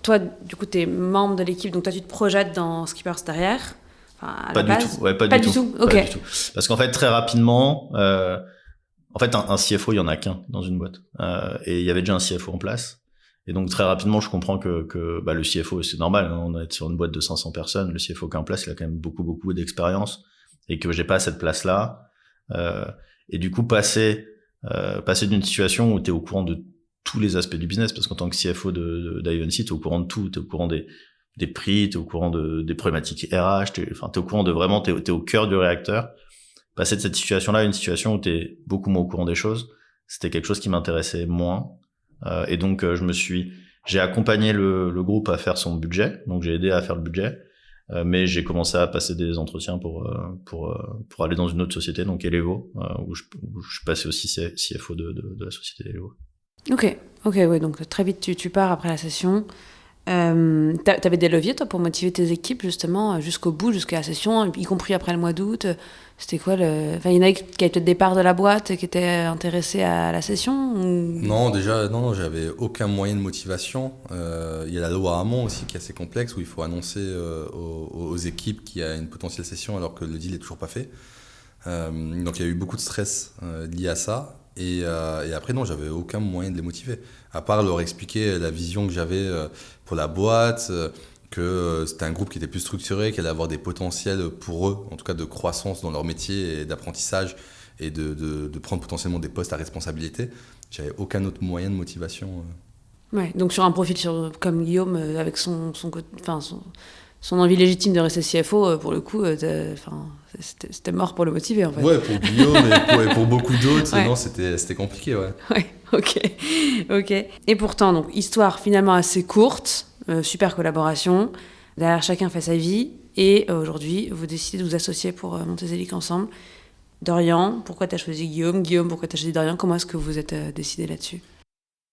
toi, du coup, tu es membre de l'équipe, donc toi, tu te projettes dans Skippers derrière, à la base. Pas du tout. Ok. Pas du tout. Parce qu'en fait, très rapidement... En fait, un CFO, il y en a qu'un dans une boîte. Et il y avait déjà un CFO en place. Et donc, très rapidement, je comprends que le CFO, c'est normal, hein, on est sur une boîte de 500 personnes. Le CFO qui est en place, il a quand même beaucoup d'expérience. Et que j'ai pas cette place-là. Et du coup, passer d'une situation où tu es au courant de tous les aspects du business, parce qu'en tant que CFO d'Ivancy, tu es au courant de tout. Tu es au courant des prix, tu es au courant des problématiques RH, tu es au courant de vraiment, tu es au cœur du réacteur. Passer de cette situation-là à une situation où tu es beaucoup moins au courant des choses, c'était quelque chose qui m'intéressait moins. Et donc, j'ai accompagné le groupe à faire son budget. Donc, j'ai aidé à faire le budget. Mais j'ai commencé à passer des entretiens pour aller dans une autre société, donc Elevo, où je suis passé aussi CFO de la société Elevo. Ok, ouais, donc très vite tu pars après la session. T'avais des leviers, toi, pour motiver tes équipes, justement, jusqu'au bout, jusqu'à la session, y compris après le mois d'août. C'était quoi Enfin, il y en a qui avaient peut-être des parts de la boîte qui étaient intéressés à la session ou... Non, déjà, non, j'avais aucun moyen de motivation. Il y a la loi Hamon aussi qui est assez complexe, où il faut annoncer aux équipes qu'il y a une potentielle session alors que le deal n'est toujours pas fait. Donc il y a eu beaucoup de stress lié à ça. Et après, non, j'avais aucun moyen de les motiver, à part leur expliquer la vision que j'avais pour la boîte, que c'était un groupe qui était plus structuré, qui allait avoir des potentiels pour eux, en tout cas de croissance dans leur métier et d'apprentissage, et de prendre potentiellement des postes à responsabilité. J'avais aucun autre moyen de motivation. Ouais, donc sur un profil comme Guillaume, avec son envie légitime de rester CFO, pour le coup, c'était mort pour le motiver, en fait. Ouais, pour Guillaume et pour beaucoup d'autres, ouais. Non, c'était compliqué, ouais. Ouais, ok. Et pourtant, donc, histoire finalement assez courte, super collaboration, derrière chacun fait sa vie, et aujourd'hui, vous décidez de vous associer pour monter Zelic ensemble. Dorian, pourquoi tu as choisi Guillaume ? Guillaume, pourquoi tu as choisi Dorian ? Comment est-ce que vous êtes décidé là-dessus ?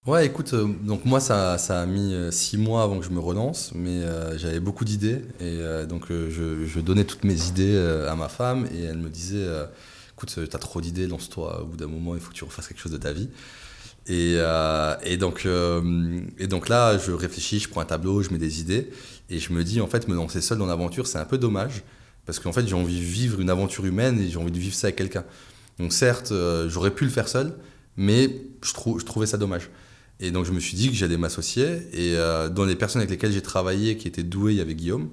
Ouais, écoute, donc moi ça a mis 6 mois avant que je me relance, mais j'avais beaucoup d'idées et donc je donnais toutes mes idées à ma femme et elle me disait écoute, t'as trop d'idées, lance-toi, au bout d'un moment il faut que tu refasses quelque chose de ta vie. Et donc là je réfléchis, je prends un tableau, je mets des idées et je me dis en fait me lancer seul dans l'aventure c'est un peu dommage parce qu'en fait j'ai envie de vivre une aventure humaine et j'ai envie de vivre ça avec quelqu'un. Donc certes j'aurais pu le faire seul, mais je trouvais ça dommage. Et donc je me suis dit que j'allais m'associer et dans les personnes avec lesquelles j'ai travaillé qui étaient douées, il y avait Guillaume.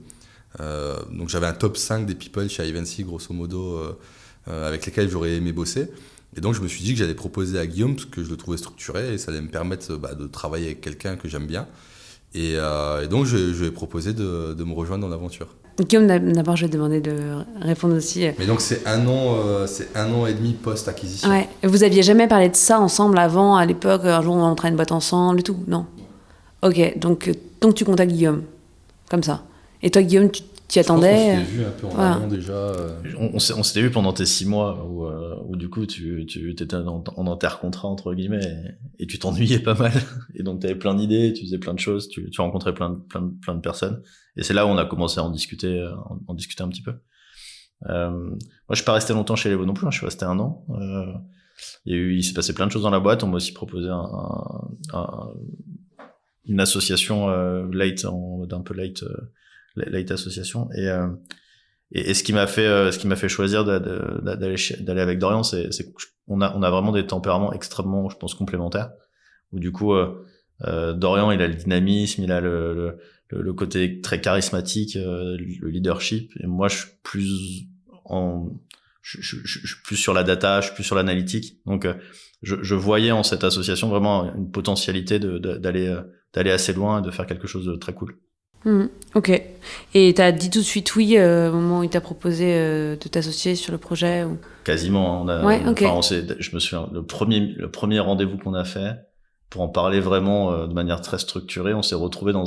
Donc j'avais un top 5 des people chez Ivancy grosso modo avec lesquels j'aurais aimé bosser. Et donc je me suis dit que j'allais proposer à Guillaume parce que je le trouvais structuré et ça allait me permettre de travailler avec quelqu'un que j'aime bien. Et donc, je lui ai proposé de me rejoindre dans l'aventure. Guillaume, d'abord, je vais te demander de répondre aussi. Mais donc, c'est 1 an et demi post-acquisition. Ouais. Vous aviez jamais parlé de ça ensemble avant, à l'époque, un jour on entrait une boîte ensemble et tout? Non. Ok, donc tu contactes Guillaume, comme ça. Et toi, Guillaume, tu t'y attendais? On s'était vu un peu en amont déjà. On s'était vu pendant tes 6 mois où du coup tu étais en intercontrat entre guillemets et tu t'ennuyais pas mal et donc tu avais plein d'idées, tu faisais plein de choses, tu rencontrais plein de personnes et c'est là où on a commencé à en discuter un petit peu. Moi je suis pas resté longtemps chez Levo non plus, hein, je suis resté 1 an. Il s'est passé plein de choses dans la boîte, on m'a aussi proposé une association light, en mode un peu light association et ce qui m'a fait choisir d'aller avec Dorian, c'est qu'on a vraiment des tempéraments extrêmement, je pense, complémentaires, où du coup Dorian il a le dynamisme, il a le côté très charismatique, le leadership, et moi je suis plus sur la data, je suis plus sur l'analytique, donc je voyais en cette association vraiment une potentialité d'aller assez loin et de faire quelque chose de très cool. Ok. Et t'as dit tout de suite oui au moment où il t'a proposé de t'associer sur le projet ou... Quasiment. Okay. Je me souviens, le premier rendez-vous qu'on a fait, pour en parler vraiment de manière très structurée, on s'est retrouvé on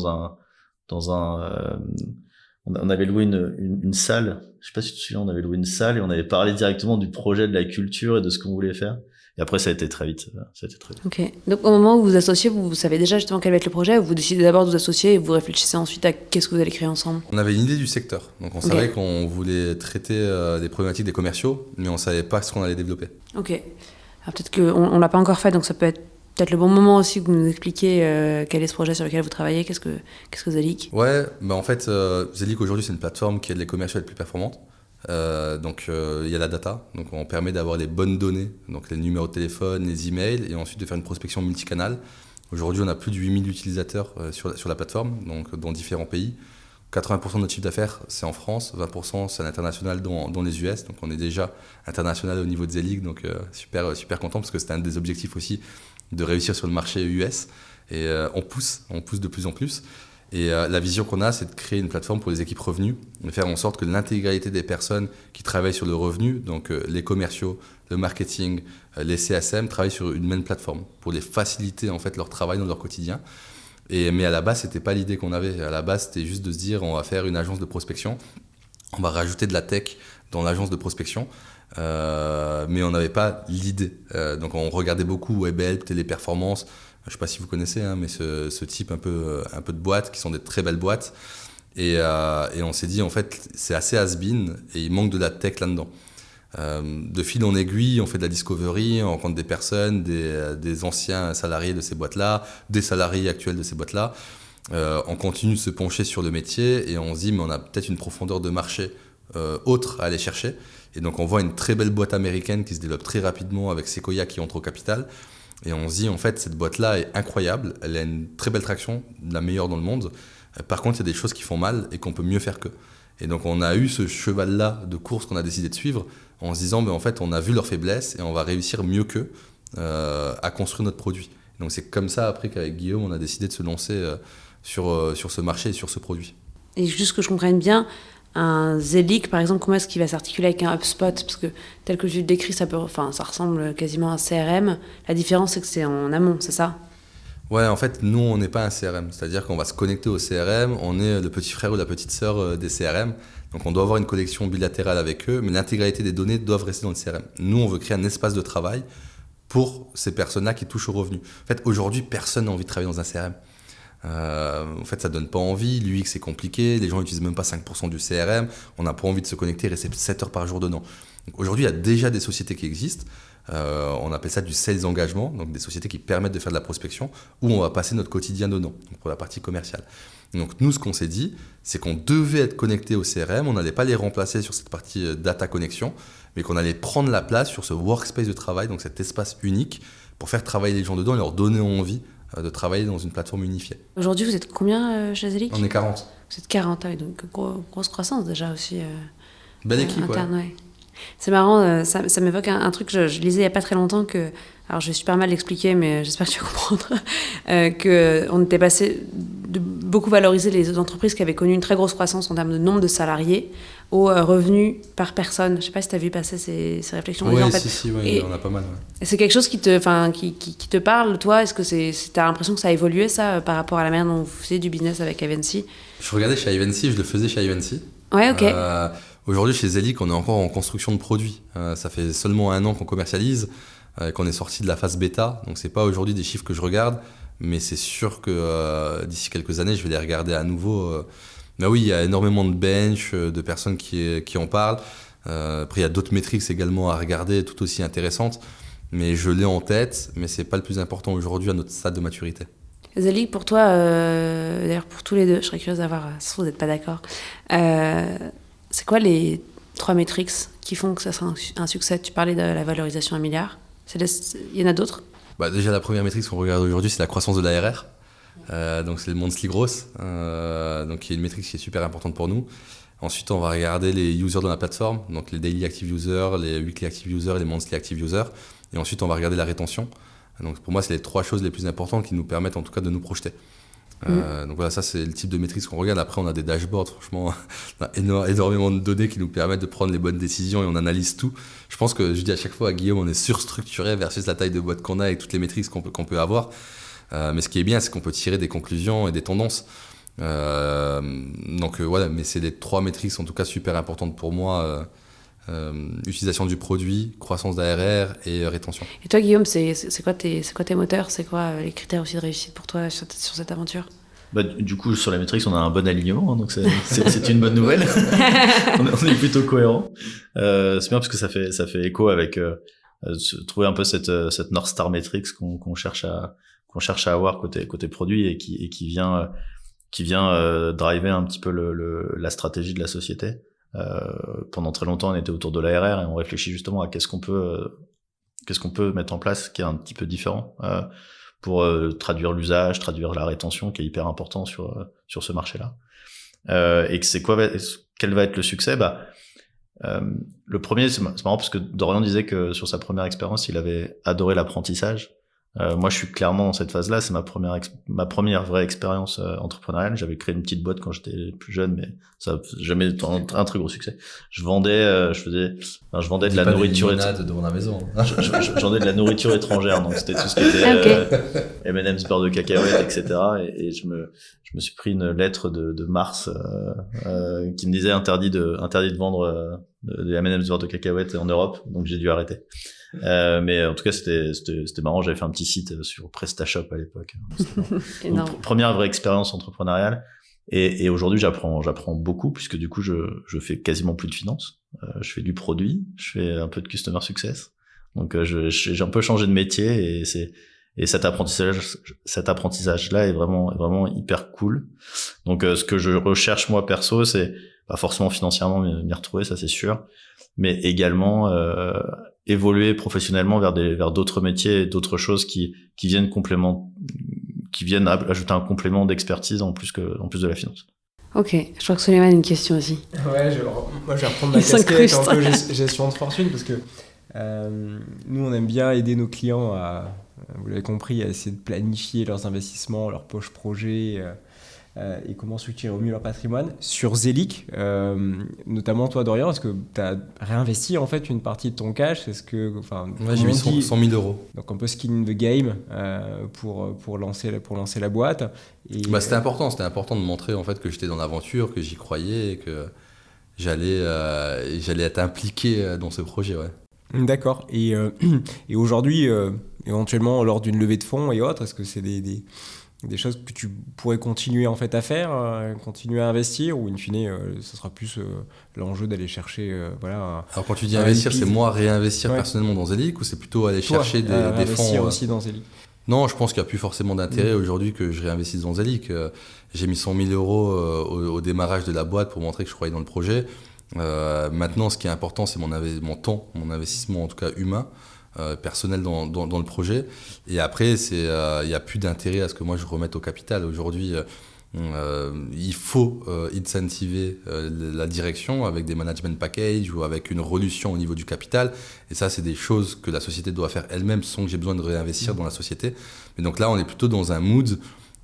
avait loué une salle. Je sais pas si tu te souviens, on avait loué une salle et on avait parlé directement du projet, de la culture et de ce qu'on voulait faire. Et après, ça a été très vite. Ok. Donc, au moment où vous vous associez, vous savez déjà justement quel va être le projet, ou vous décidez d'abord de vous associer et vous réfléchissez ensuite à qu'est-ce que vous allez créer ensemble? On avait une idée du secteur. Donc, on savait qu'on voulait traiter des problématiques des commerciaux, mais on savait pas ce qu'on allait développer. Ok. Alors, peut-être qu'on l'a pas encore fait, donc ça peut être peut-être le bon moment aussi que vous nous expliquiez quel est ce projet sur lequel vous travaillez. Qu'est-ce que Zelic? Ouais, en fait, Zelic aujourd'hui, c'est une plateforme qui aide les commerciaux à être plus performantes. Donc il y a la data, donc on permet d'avoir les bonnes données, donc les numéros de téléphone, les emails, et ensuite de faire une prospection multicanale. Aujourd'hui on a plus de 8000 utilisateurs sur la plateforme, donc dans différents pays. 80% de notre chiffre d'affaires c'est en France, 20% c'est à l'international dans les US, donc on est déjà international au niveau de Zelic, donc super content parce que c'était un des objectifs aussi de réussir sur le marché US, et on pousse de plus en plus. Et la vision qu'on a, c'est de créer une plateforme pour les équipes revenus, de faire en sorte que l'intégralité des personnes qui travaillent sur le revenu, donc les commerciaux, le marketing, les CSM, travaillent sur une même plateforme pour les faciliter en fait leur travail dans leur quotidien. Mais à la base, c'était pas l'idée qu'on avait. À la base, c'était juste de se dire, on va faire une agence de prospection, on va rajouter de la tech dans l'agence de prospection, mais on n'avait pas l'idée. Donc on regardait beaucoup Webhelp, Téléperformance. Je ne sais pas si vous connaissez, mais ce type un peu de boîtes, qui sont des très belles boîtes. Et on s'est dit, en fait, c'est assez has-been et il manque de la tech là-dedans. De fil en aiguille, on fait de la discovery, on rencontre des personnes, des anciens salariés de ces boîtes-là, des salariés actuels de ces boîtes-là. On continue de se pencher sur le métier et on se dit, mais on a peut-être une profondeur de marché autre à aller chercher. Et donc, on voit une très belle boîte américaine qui se développe très rapidement avec Sequoia qui entre au capital. Et on se dit, en fait, cette boîte-là est incroyable, elle a une très belle traction, la meilleure dans le monde. Par contre, il y a des choses qui font mal et qu'on peut mieux faire qu'eux. Et donc, on a eu ce cheval-là de course qu'on a décidé de suivre en se disant, en fait, on a vu leurs faiblesses et on va réussir mieux qu'eux à construire notre produit. Donc, c'est comme ça, après, qu'avec Guillaume, on a décidé de se lancer sur ce marché et sur ce produit. Et juste que je comprenne bien, un Zelic, par exemple, comment est-ce qu'il va s'articuler avec un HubSpot? Parce que tel que je le décris, ça ressemble quasiment à un CRM. La différence, c'est que c'est en amont, c'est ça? Ouais, en fait, nous, on n'est pas un CRM. C'est-à-dire qu'on va se connecter au CRM, on est le petit frère ou la petite sœur des CRM. Donc, on doit avoir une connexion bilatérale avec eux, mais l'intégralité des données doivent rester dans le CRM. Nous, on veut créer un espace de travail pour ces personnes-là qui touchent au revenu. En fait, aujourd'hui, personne n'a envie de travailler dans un CRM. En fait, ça donne pas envie. L'UX, c'est compliqué. Les gens n'utilisent même pas 5% du CRM. On n'a pas envie de se connecter et rester 7 heures par jour dedans. Donc, aujourd'hui, il y a déjà des sociétés qui existent. On appelle ça du sales engagement, donc des sociétés qui permettent de faire de la prospection, où on va passer notre quotidien dedans, donc pour la partie commerciale. Donc nous, ce qu'on s'est dit, c'est qu'on devait être connecté au CRM, on n'allait pas les remplacer sur cette partie data connexion, mais qu'on allait prendre la place sur ce workspace de travail, donc cet espace unique, pour faire travailler les gens dedans et leur donner envie de travailler dans une plateforme unifiée. Aujourd'hui, vous êtes combien chez Zelic? On est 40. Vous êtes 40, donc grosse croissance déjà aussi. Belle équipe, interne, ouais. C'est marrant, ça m'évoque un truc que je lisais il n'y a pas très longtemps, alors je vais super mal l'expliquer, mais j'espère que tu vas comprendre, qu'on était passé beaucoup valorisé les entreprises qui avaient connu une très grosse croissance en termes de nombre de salariés au revenus par personne. Je ne sais pas si tu as vu passer ces réflexions. Oui, en fait. si, Et on a pas mal. Ouais. c'est quelque chose qui te parle, toi? Est-ce que tu as l'impression que ça a évolué, ça, par rapport à la manière dont vous faisiez du business avec Eventy? Je regardais chez Eventy, je le faisais chez Eventy. Ouais, ok. Aujourd'hui, chez Zelic, on est encore en construction de produits. Ça fait seulement 1 an qu'on commercialise, qu'on est sorti de la phase bêta. Donc, c'est pas aujourd'hui des chiffres que je regarde, mais c'est sûr que d'ici quelques années, je vais les regarder à nouveau. Mais oui, il y a énormément de bench, de personnes qui en parlent. Après, il y a d'autres métriques également à regarder, tout aussi intéressantes. Mais je l'ai en tête, mais c'est pas le plus important aujourd'hui à notre stade de maturité. Zelic, pour toi, d'ailleurs pour tous les deux, je serais curieuse d'avoir, si vous n'êtes pas d'accord, c'est quoi les 3 métriques qui font que ça sera un succès? Tu parlais de la valorisation 1 milliard. Il y en a d'autres? Déjà, la première métrique qu'on regarde aujourd'hui, c'est la croissance de l'ARR. Donc, c'est le monthly growth, donc qui est une métrique qui est super importante pour nous. Ensuite, on va regarder les users dans la plateforme, donc les daily active users, les weekly active users et les monthly active users. Et ensuite, on va regarder la rétention. Donc, pour moi, c'est les 3 choses les plus importantes qui nous permettent en tout cas de nous projeter. Donc voilà, ça c'est le type de métriques qu'on regarde. Après, on a des dashboards, franchement, on a énormément de données qui nous permettent de prendre les bonnes décisions et on analyse tout. Je pense que je dis à chaque fois à Guillaume, on est surstructuré versus la taille de boîte qu'on a avec toutes les métriques qu'on peut avoir. Mais ce qui est bien, c'est qu'on peut tirer des conclusions et des tendances. Voilà, mais c'est les 3 métriques en tout cas super importantes pour moi. Utilisation du produit, croissance d'ARR et rétention. Et toi, Guillaume, c'est quoi tes moteurs? C'est quoi les critères aussi de réussite pour toi sur cette aventure? Du coup, sur les métriques, on a un bon alignement, hein, donc c'est une bonne nouvelle. on est plutôt cohérent. C'est bien parce que ça fait écho avec trouver un peu cette North Star Metrics qu'on cherche à avoir côté produit et qui vient driver un petit peu la stratégie de la société. Pendant très longtemps, on était autour de l'ARR et on réfléchit justement à qu'est-ce qu'on peut mettre en place qui est un petit peu différent pour traduire l'usage, traduire la rétention qui est hyper important sur ce marché-là. Et quel va être le succès? Le premier, c'est marrant parce que Dorian disait que sur sa première expérience, il avait adoré l'apprentissage. Moi, je suis clairement dans cette phase-là. C'est ma première vraie expérience entrepreneuriale. J'avais créé une petite boîte quand j'étais plus jeune, mais ça n'a jamais été un très gros succès. Je vendais de la nourriture devant la maison. Je vendais de la nourriture étrangère, donc c'était tout ce qui était M&M's, beurre de cacahuètes, etc. Et je me suis pris une lettre de Mars qui me disait interdit de vendre des M&M's, beurre de cacahuètes en Europe, donc j'ai dû arrêter. Mais en tout cas, c'était marrant. J'avais fait un petit site sur PrestaShop à l'époque. Donc, première vraie expérience entrepreneuriale. Et aujourd'hui, j'apprends beaucoup puisque du coup, je fais quasiment plus de finance. Je fais du produit, je fais un peu de customer success. Donc, j'ai un peu changé de métier et cet apprentissage-là est vraiment hyper cool. Donc, ce que je recherche moi perso, c'est pas forcément financièrement m'y retrouver, ça c'est sûr, mais également évoluer professionnellement vers d'autres métiers et d'autres choses qui viennent ajouter un complément d'expertise en plus de la finance. Ok, je crois que Suleiman a une question aussi. Ouais, moi je vais reprendre ma casquette un peu gestion de fortune parce que nous on aime bien aider nos clients à, vous l'avez compris, à essayer de planifier leurs investissements, leurs poches projets et comment structurer au mieux leur patrimoine. Sur Zelic, notamment toi Dorian, est-ce que tu as réinvesti en fait une partie de ton cash? Ouais, j'ai mis 100 000 €. Donc un peu skin in the game pour lancer la boîte. Et, c'était important de montrer en fait que j'étais dans l'aventure, que j'y croyais et que j'allais être impliqué dans ce projet. Ouais. D'accord. Et aujourd'hui, éventuellement lors d'une levée de fonds et autres, est-ce que c'est des choses que tu pourrais continuer en fait à faire, continuer à investir, ou in fine, ce sera plus l'enjeu d'aller chercher Alors quand tu dis investir, c'est moi réinvestir personnellement dans Zelic, ou c'est plutôt aller chercher des fonds aussi dans Zelic? Non, je pense qu'il n'y a plus forcément d'intérêt aujourd'hui que je réinvestisse dans Zelic. J'ai mis 100 000 € au démarrage de la boîte pour montrer que je croyais dans le projet. Maintenant, ce qui est important, c'est mon temps, mon investissement en tout cas humain, personnel dans le projet. Et après, il n'y a plus d'intérêt à ce que moi je remette au capital. Aujourd'hui, il faut incentiver la direction avec des management packages ou avec une relution au niveau du capital. Et ça, c'est des choses que la société doit faire elle-même sans que j'ai besoin de réinvestir dans la société. Mais donc là, on est plutôt dans un mood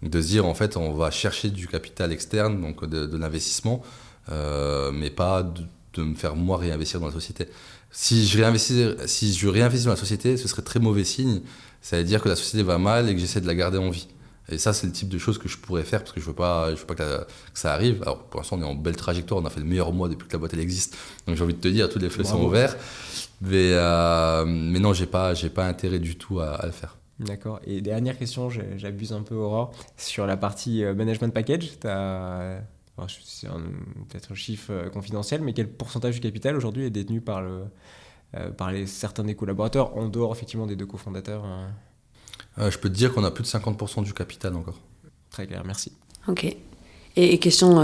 De se dire, en fait, on va chercher du capital externe, donc de l'investissement, mais pas de me faire, moi, réinvestir dans la société. Si je réinvestis dans la société, ce serait très mauvais signe. Ça veut dire que la société va mal et que j'essaie de la garder en vie. Et ça, c'est le type de choses que je pourrais faire parce que je veux pas que ça arrive. Alors, pour l'instant, on est en belle trajectoire. On a fait le meilleur mois depuis que la boîte elle existe. Donc, j'ai envie de te dire, tous les feux sont ouverts. Mais non, j'ai pas intérêt du tout à le faire. D'accord. Et dernière question, j'abuse un peu, Aurore, sur la partie management package. C'est peut-être un chiffre confidentiel, mais quel pourcentage du capital aujourd'hui est détenu par certains des collaborateurs, en dehors effectivement des 2 cofondateurs Je peux te dire qu'on a plus de 50% du capital encore. Très clair, merci. Ok. Et question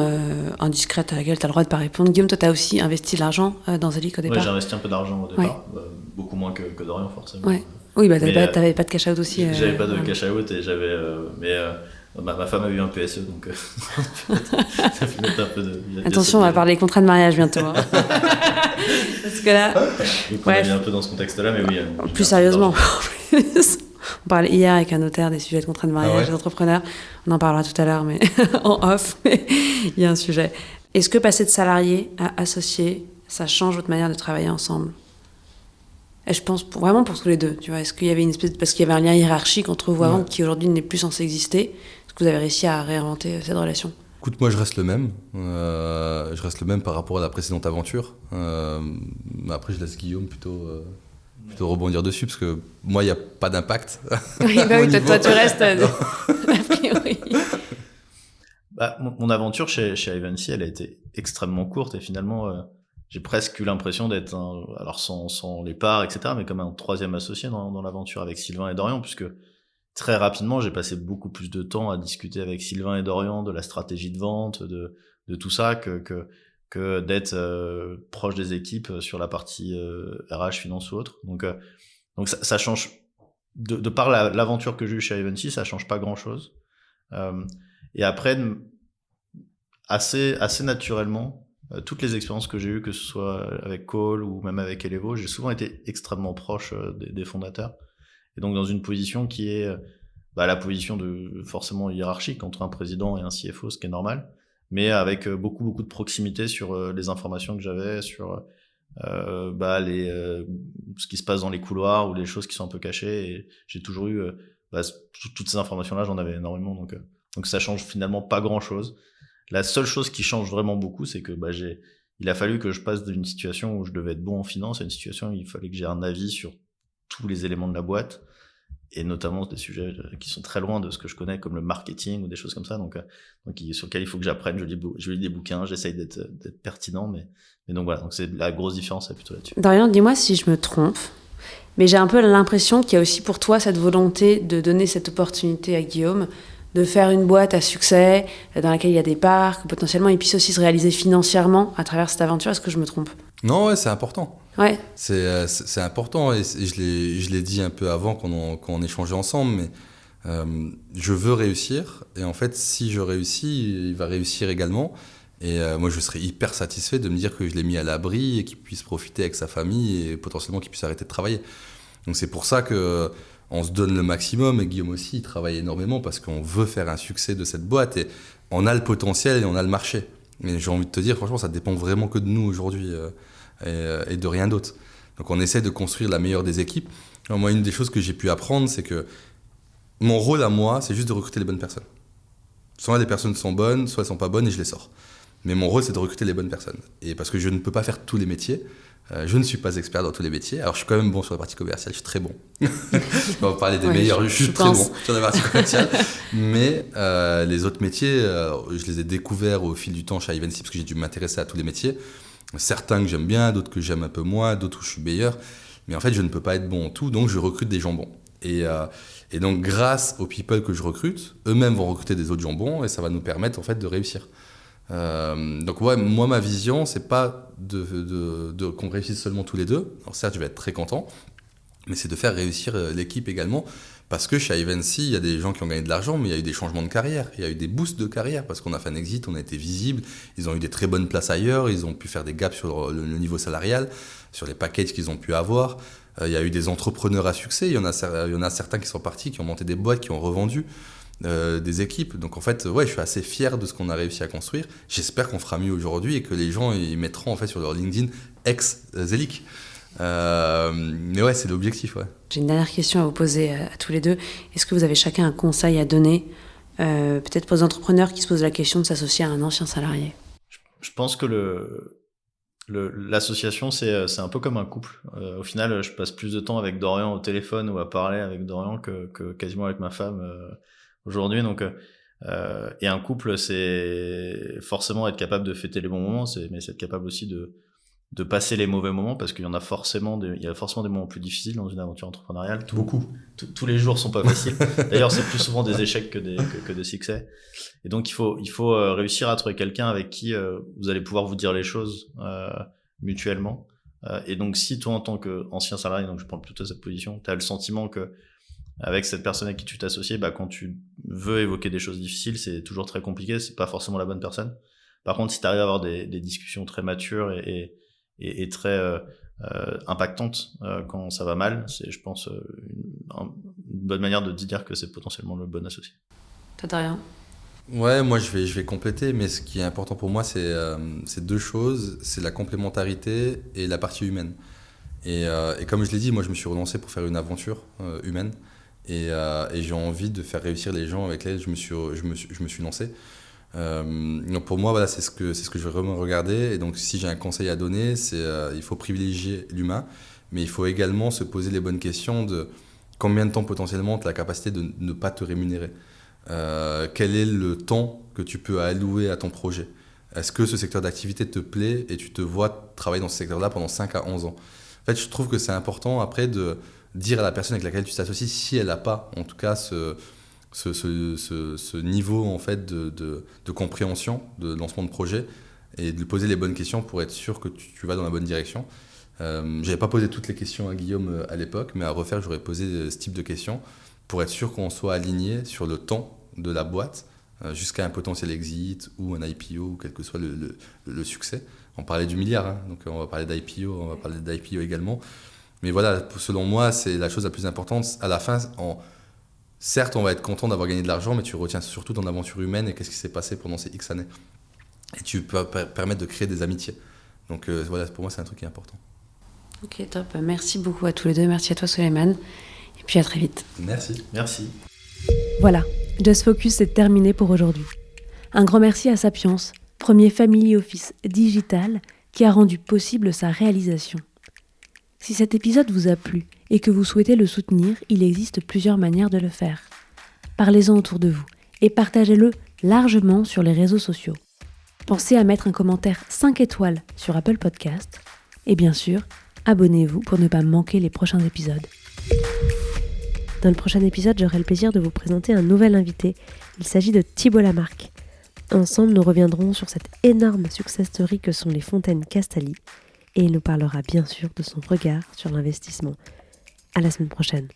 indiscrète à laquelle tu as le droit de pas répondre. Guillaume, toi, tu as aussi investi de l'argent dans Zelic au départ? Oui, j'ai investi un peu d'argent au départ, beaucoup moins que Dorian forcément. Ouais. Oui, bah t'avais pas de cash out aussi. J'avais pas de cash out et j'avais. Ma femme a eu un PSE, donc ça fait mettre un peu de. Attention, on va parler contrat de mariage bientôt. Hein. Parce que là. Donc on est un peu dans ce contexte-là, mais oui. Plus sérieusement. On parlait hier avec un notaire des sujets de contrat de mariage d'entrepreneurs. On en parlera tout à l'heure, mais en off. Mais il y a un sujet. Est-ce que passer de salarié à associé, ça change votre manière de travailler ensemble? Et je pense vraiment pour tous les deux. Tu vois, est-ce qu'il y avait une espèce parce qu'il y avait un lien hiérarchique entre vous avant qui aujourd'hui n'est plus censé exister? Est-ce que vous avez réussi à réinventer cette relation? Écoute, moi je reste le même. Je reste le même par rapport à la précédente aventure. Mais après, je laisse Guillaume plutôt rebondir dessus parce que moi, il n'y a pas d'impact. Oui, bah oui, toi, tu restes a priori. Mon aventure chez Ivancy, elle a été extrêmement courte et finalement, j'ai presque eu l'impression d'être, alors sans les parts, etc., mais comme un 3e associé dans l'aventure avec Sylvain et Dorian, puisque très rapidement, j'ai passé beaucoup plus de temps à discuter avec Sylvain et Dorian de la stratégie de vente, de tout ça, que d'être proche des équipes sur la partie RH, finance ou autre. Donc ça change, de par l'aventure que j'ai eue chez Ivancy, ça change pas grand-chose. Et après, assez naturellement, toutes les expériences que j'ai eues, que ce soit avec Cole ou même avec Elevo, j'ai souvent été extrêmement proche des fondateurs. Et donc dans une position qui est la position de forcément hiérarchique entre un président et un CFO, ce qui est normal, mais avec beaucoup de proximité sur les informations que j'avais, sur ce qui se passe dans les couloirs ou les choses qui sont un peu cachées. Et j'ai toujours eu toutes ces informations-là, j'en avais énormément. Donc ça change finalement pas grand-chose. La seule chose qui change vraiment beaucoup, c'est que il a fallu que je passe d'une situation où je devais être bon en finance à une situation où il fallait que j'ai un avis sur tous les éléments de la boîte, et notamment des sujets qui sont très loin de ce que je connais, comme le marketing ou des choses comme ça, donc sur lesquels il faut que j'apprenne. Je lis des bouquins, j'essaye d'être pertinent, mais donc voilà, donc c'est la grosse différence, c'est plutôt là-dessus. Dorian, dis-moi si je me trompe, mais j'ai un peu l'impression qu'il y a aussi pour toi cette volonté de donner cette opportunité à Guillaume, de faire une boîte à succès dans laquelle il y a des parts, que potentiellement il puisse aussi se réaliser financièrement à travers cette aventure. Est-ce que je me trompe? Non, ouais, c'est important. Ouais. C'est important, et je l'ai dit un peu avant quand on échangeait ensemble, mais je veux réussir, et en fait, si je réussis, il va réussir également. Et moi, je serais hyper satisfait de me dire que je l'ai mis à l'abri et qu'il puisse profiter avec sa famille et potentiellement qu'il puisse arrêter de travailler. Donc c'est pour ça qu'on se donne le maximum, et Guillaume aussi, il travaille énormément parce qu'on veut faire un succès de cette boîte, et on a le potentiel et on a le marché. Mais j'ai envie de te dire, franchement, ça dépend vraiment que de nous aujourd'hui et de rien d'autre. Donc on essaie de construire la meilleure des équipes. Alors, moi, une des choses que j'ai pu apprendre, c'est que mon rôle à moi, c'est juste de recruter les bonnes personnes. Soit les personnes sont bonnes, soit elles sont pas bonnes, et je les sors. Mais mon rôle, c'est de recruter les bonnes personnes. Et parce que je ne peux pas faire tous les métiers, je ne suis pas expert dans tous les métiers. Alors, je suis quand même bon sur la partie commerciale, je suis très bon. On va parler des meilleurs, je suis très bon sur la partie commerciale. Mais les autres métiers, je les ai découverts au fil du temps chez Ivancy, parce que j'ai dû m'intéresser à tous les métiers. Certains que j'aime bien, d'autres que j'aime un peu moins, d'autres où je suis meilleur. Mais en fait, je ne peux pas être bon en tout, donc je recrute des gens bons. Et donc, grâce aux people que je recrute, eux-mêmes vont recruter des autres gens bons, et ça va nous permettre en fait de réussir. Donc ouais, moi ma vision, c'est pas qu'on réussisse seulement tous les deux. Alors certes, je vais être très content, mais c'est de faire réussir l'équipe également, parce que chez Ivancy, il y a des gens qui ont gagné de l'argent, mais il y a eu des changements de carrière, il y a eu des boosts de carrière, parce qu'on a fait un exit, on a été visible, ils ont eu des très bonnes places ailleurs, ils ont pu faire des gaps sur le niveau salarial, sur les packages qu'ils ont pu avoir. Il y a eu des entrepreneurs à succès, il y en a certains qui sont partis, qui ont monté des boîtes, qui ont revendu. des équipes. Donc en fait, ouais, je suis assez fier de ce qu'on a réussi à construire. J'espère qu'on fera mieux aujourd'hui et que les gens ils mettront en fait sur leur LinkedIn ex-Zelic. Mais ouais, c'est l'objectif, ouais. J'ai une dernière question à vous poser à tous les deux. Est-ce que vous avez chacun un conseil à donner, peut-être pour les entrepreneurs qui se posent la question de s'associer à un ancien salarié? Je pense que l'association, c'est un peu comme un couple. Au final, je passe plus de temps avec Dorian au téléphone ou à parler avec Dorian que quasiment avec ma femme aujourd'hui. Donc, et un couple, c'est forcément être capable de fêter les bons moments, mais c'est être capable aussi de passer les mauvais moments, parce qu'il y en a forcément il y a forcément des moments plus difficiles dans une aventure entrepreneuriale. Beaucoup. Tous les jours sont pas faciles. D'ailleurs, c'est plus souvent des échecs que des succès. Et donc, il faut réussir à trouver quelqu'un avec qui vous allez pouvoir vous dire les choses mutuellement. Et donc, si toi, en tant qu'ancien salarié, donc je prends plutôt cette position, tu as le sentiment que avec cette personne avec qui tu t'associes, quand tu veux évoquer des choses difficiles, c'est toujours très compliqué, c'est pas forcément la bonne personne. Par contre, si tu arrives à avoir des discussions très matures et très impactantes quand ça va mal, c'est, je pense, une bonne manière de dire que c'est potentiellement le bon associé. Toi, Dorian? Ouais, moi je vais compléter, mais ce qui est important pour moi, c'est deux choses, c'est la complémentarité et la partie humaine. Et comme je l'ai dit, moi je me suis relancé pour faire une aventure humaine, et j'ai envie de faire réussir les gens avec lesquels je me suis lancé. Donc pour moi, voilà, c'est ce que je vais vraiment regarder. Et donc si j'ai un conseil à donner, c'est il faut privilégier l'humain, mais il faut également se poser les bonnes questions de combien de temps potentiellement tu as la capacité de ne pas te rémunérer. Quel est le temps que tu peux allouer à ton projet? Est-ce que ce secteur d'activité te plaît et tu te vois travailler dans ce secteur-là pendant 5 à 11 ans? En fait, je trouve que c'est important après de dire à la personne avec laquelle tu t'associes, si elle n'a pas en tout cas ce niveau en fait de compréhension, de lancement de projet, et de lui poser les bonnes questions pour être sûr que tu vas dans la bonne direction. J'avais pas posé toutes les questions à Guillaume à l'époque, mais à refaire, j'aurais posé ce type de questions pour être sûr qu'on soit aligné sur le temps de la boîte jusqu'à un potentiel exit ou un IPO, ou quel que soit le succès. On parlait du milliard, hein, donc on va parler d'IPO également. Mais voilà, selon moi, c'est la chose la plus importante. À la fin, certes, on va être content d'avoir gagné de l'argent, mais tu retiens surtout ton aventure humaine et qu'est-ce qui s'est passé pendant ces X années. Et tu peux permettre de créer des amitiés. Donc voilà, pour moi, c'est un truc qui est important. Ok, top. Merci beaucoup à tous les deux. Merci à toi, Souleymane. Et puis à très vite. Merci. Merci. Voilà, Just Focus, c'est terminé pour aujourd'hui. Un grand merci à Sapiens, premier family office digital qui a rendu possible sa réalisation. Si cet épisode vous a plu et que vous souhaitez le soutenir, il existe plusieurs manières de le faire. Parlez-en autour de vous et partagez-le largement sur les réseaux sociaux. Pensez à mettre un commentaire 5 étoiles sur Apple Podcast et bien sûr, abonnez-vous pour ne pas manquer les prochains épisodes. Dans le prochain épisode, j'aurai le plaisir de vous présenter un nouvel invité. Il s'agit de Thibault Lamarque. Ensemble, nous reviendrons sur cette énorme success story que sont les fontaines Castali et il nous parlera bien sûr de son regard sur l'investissement. À la semaine prochaine.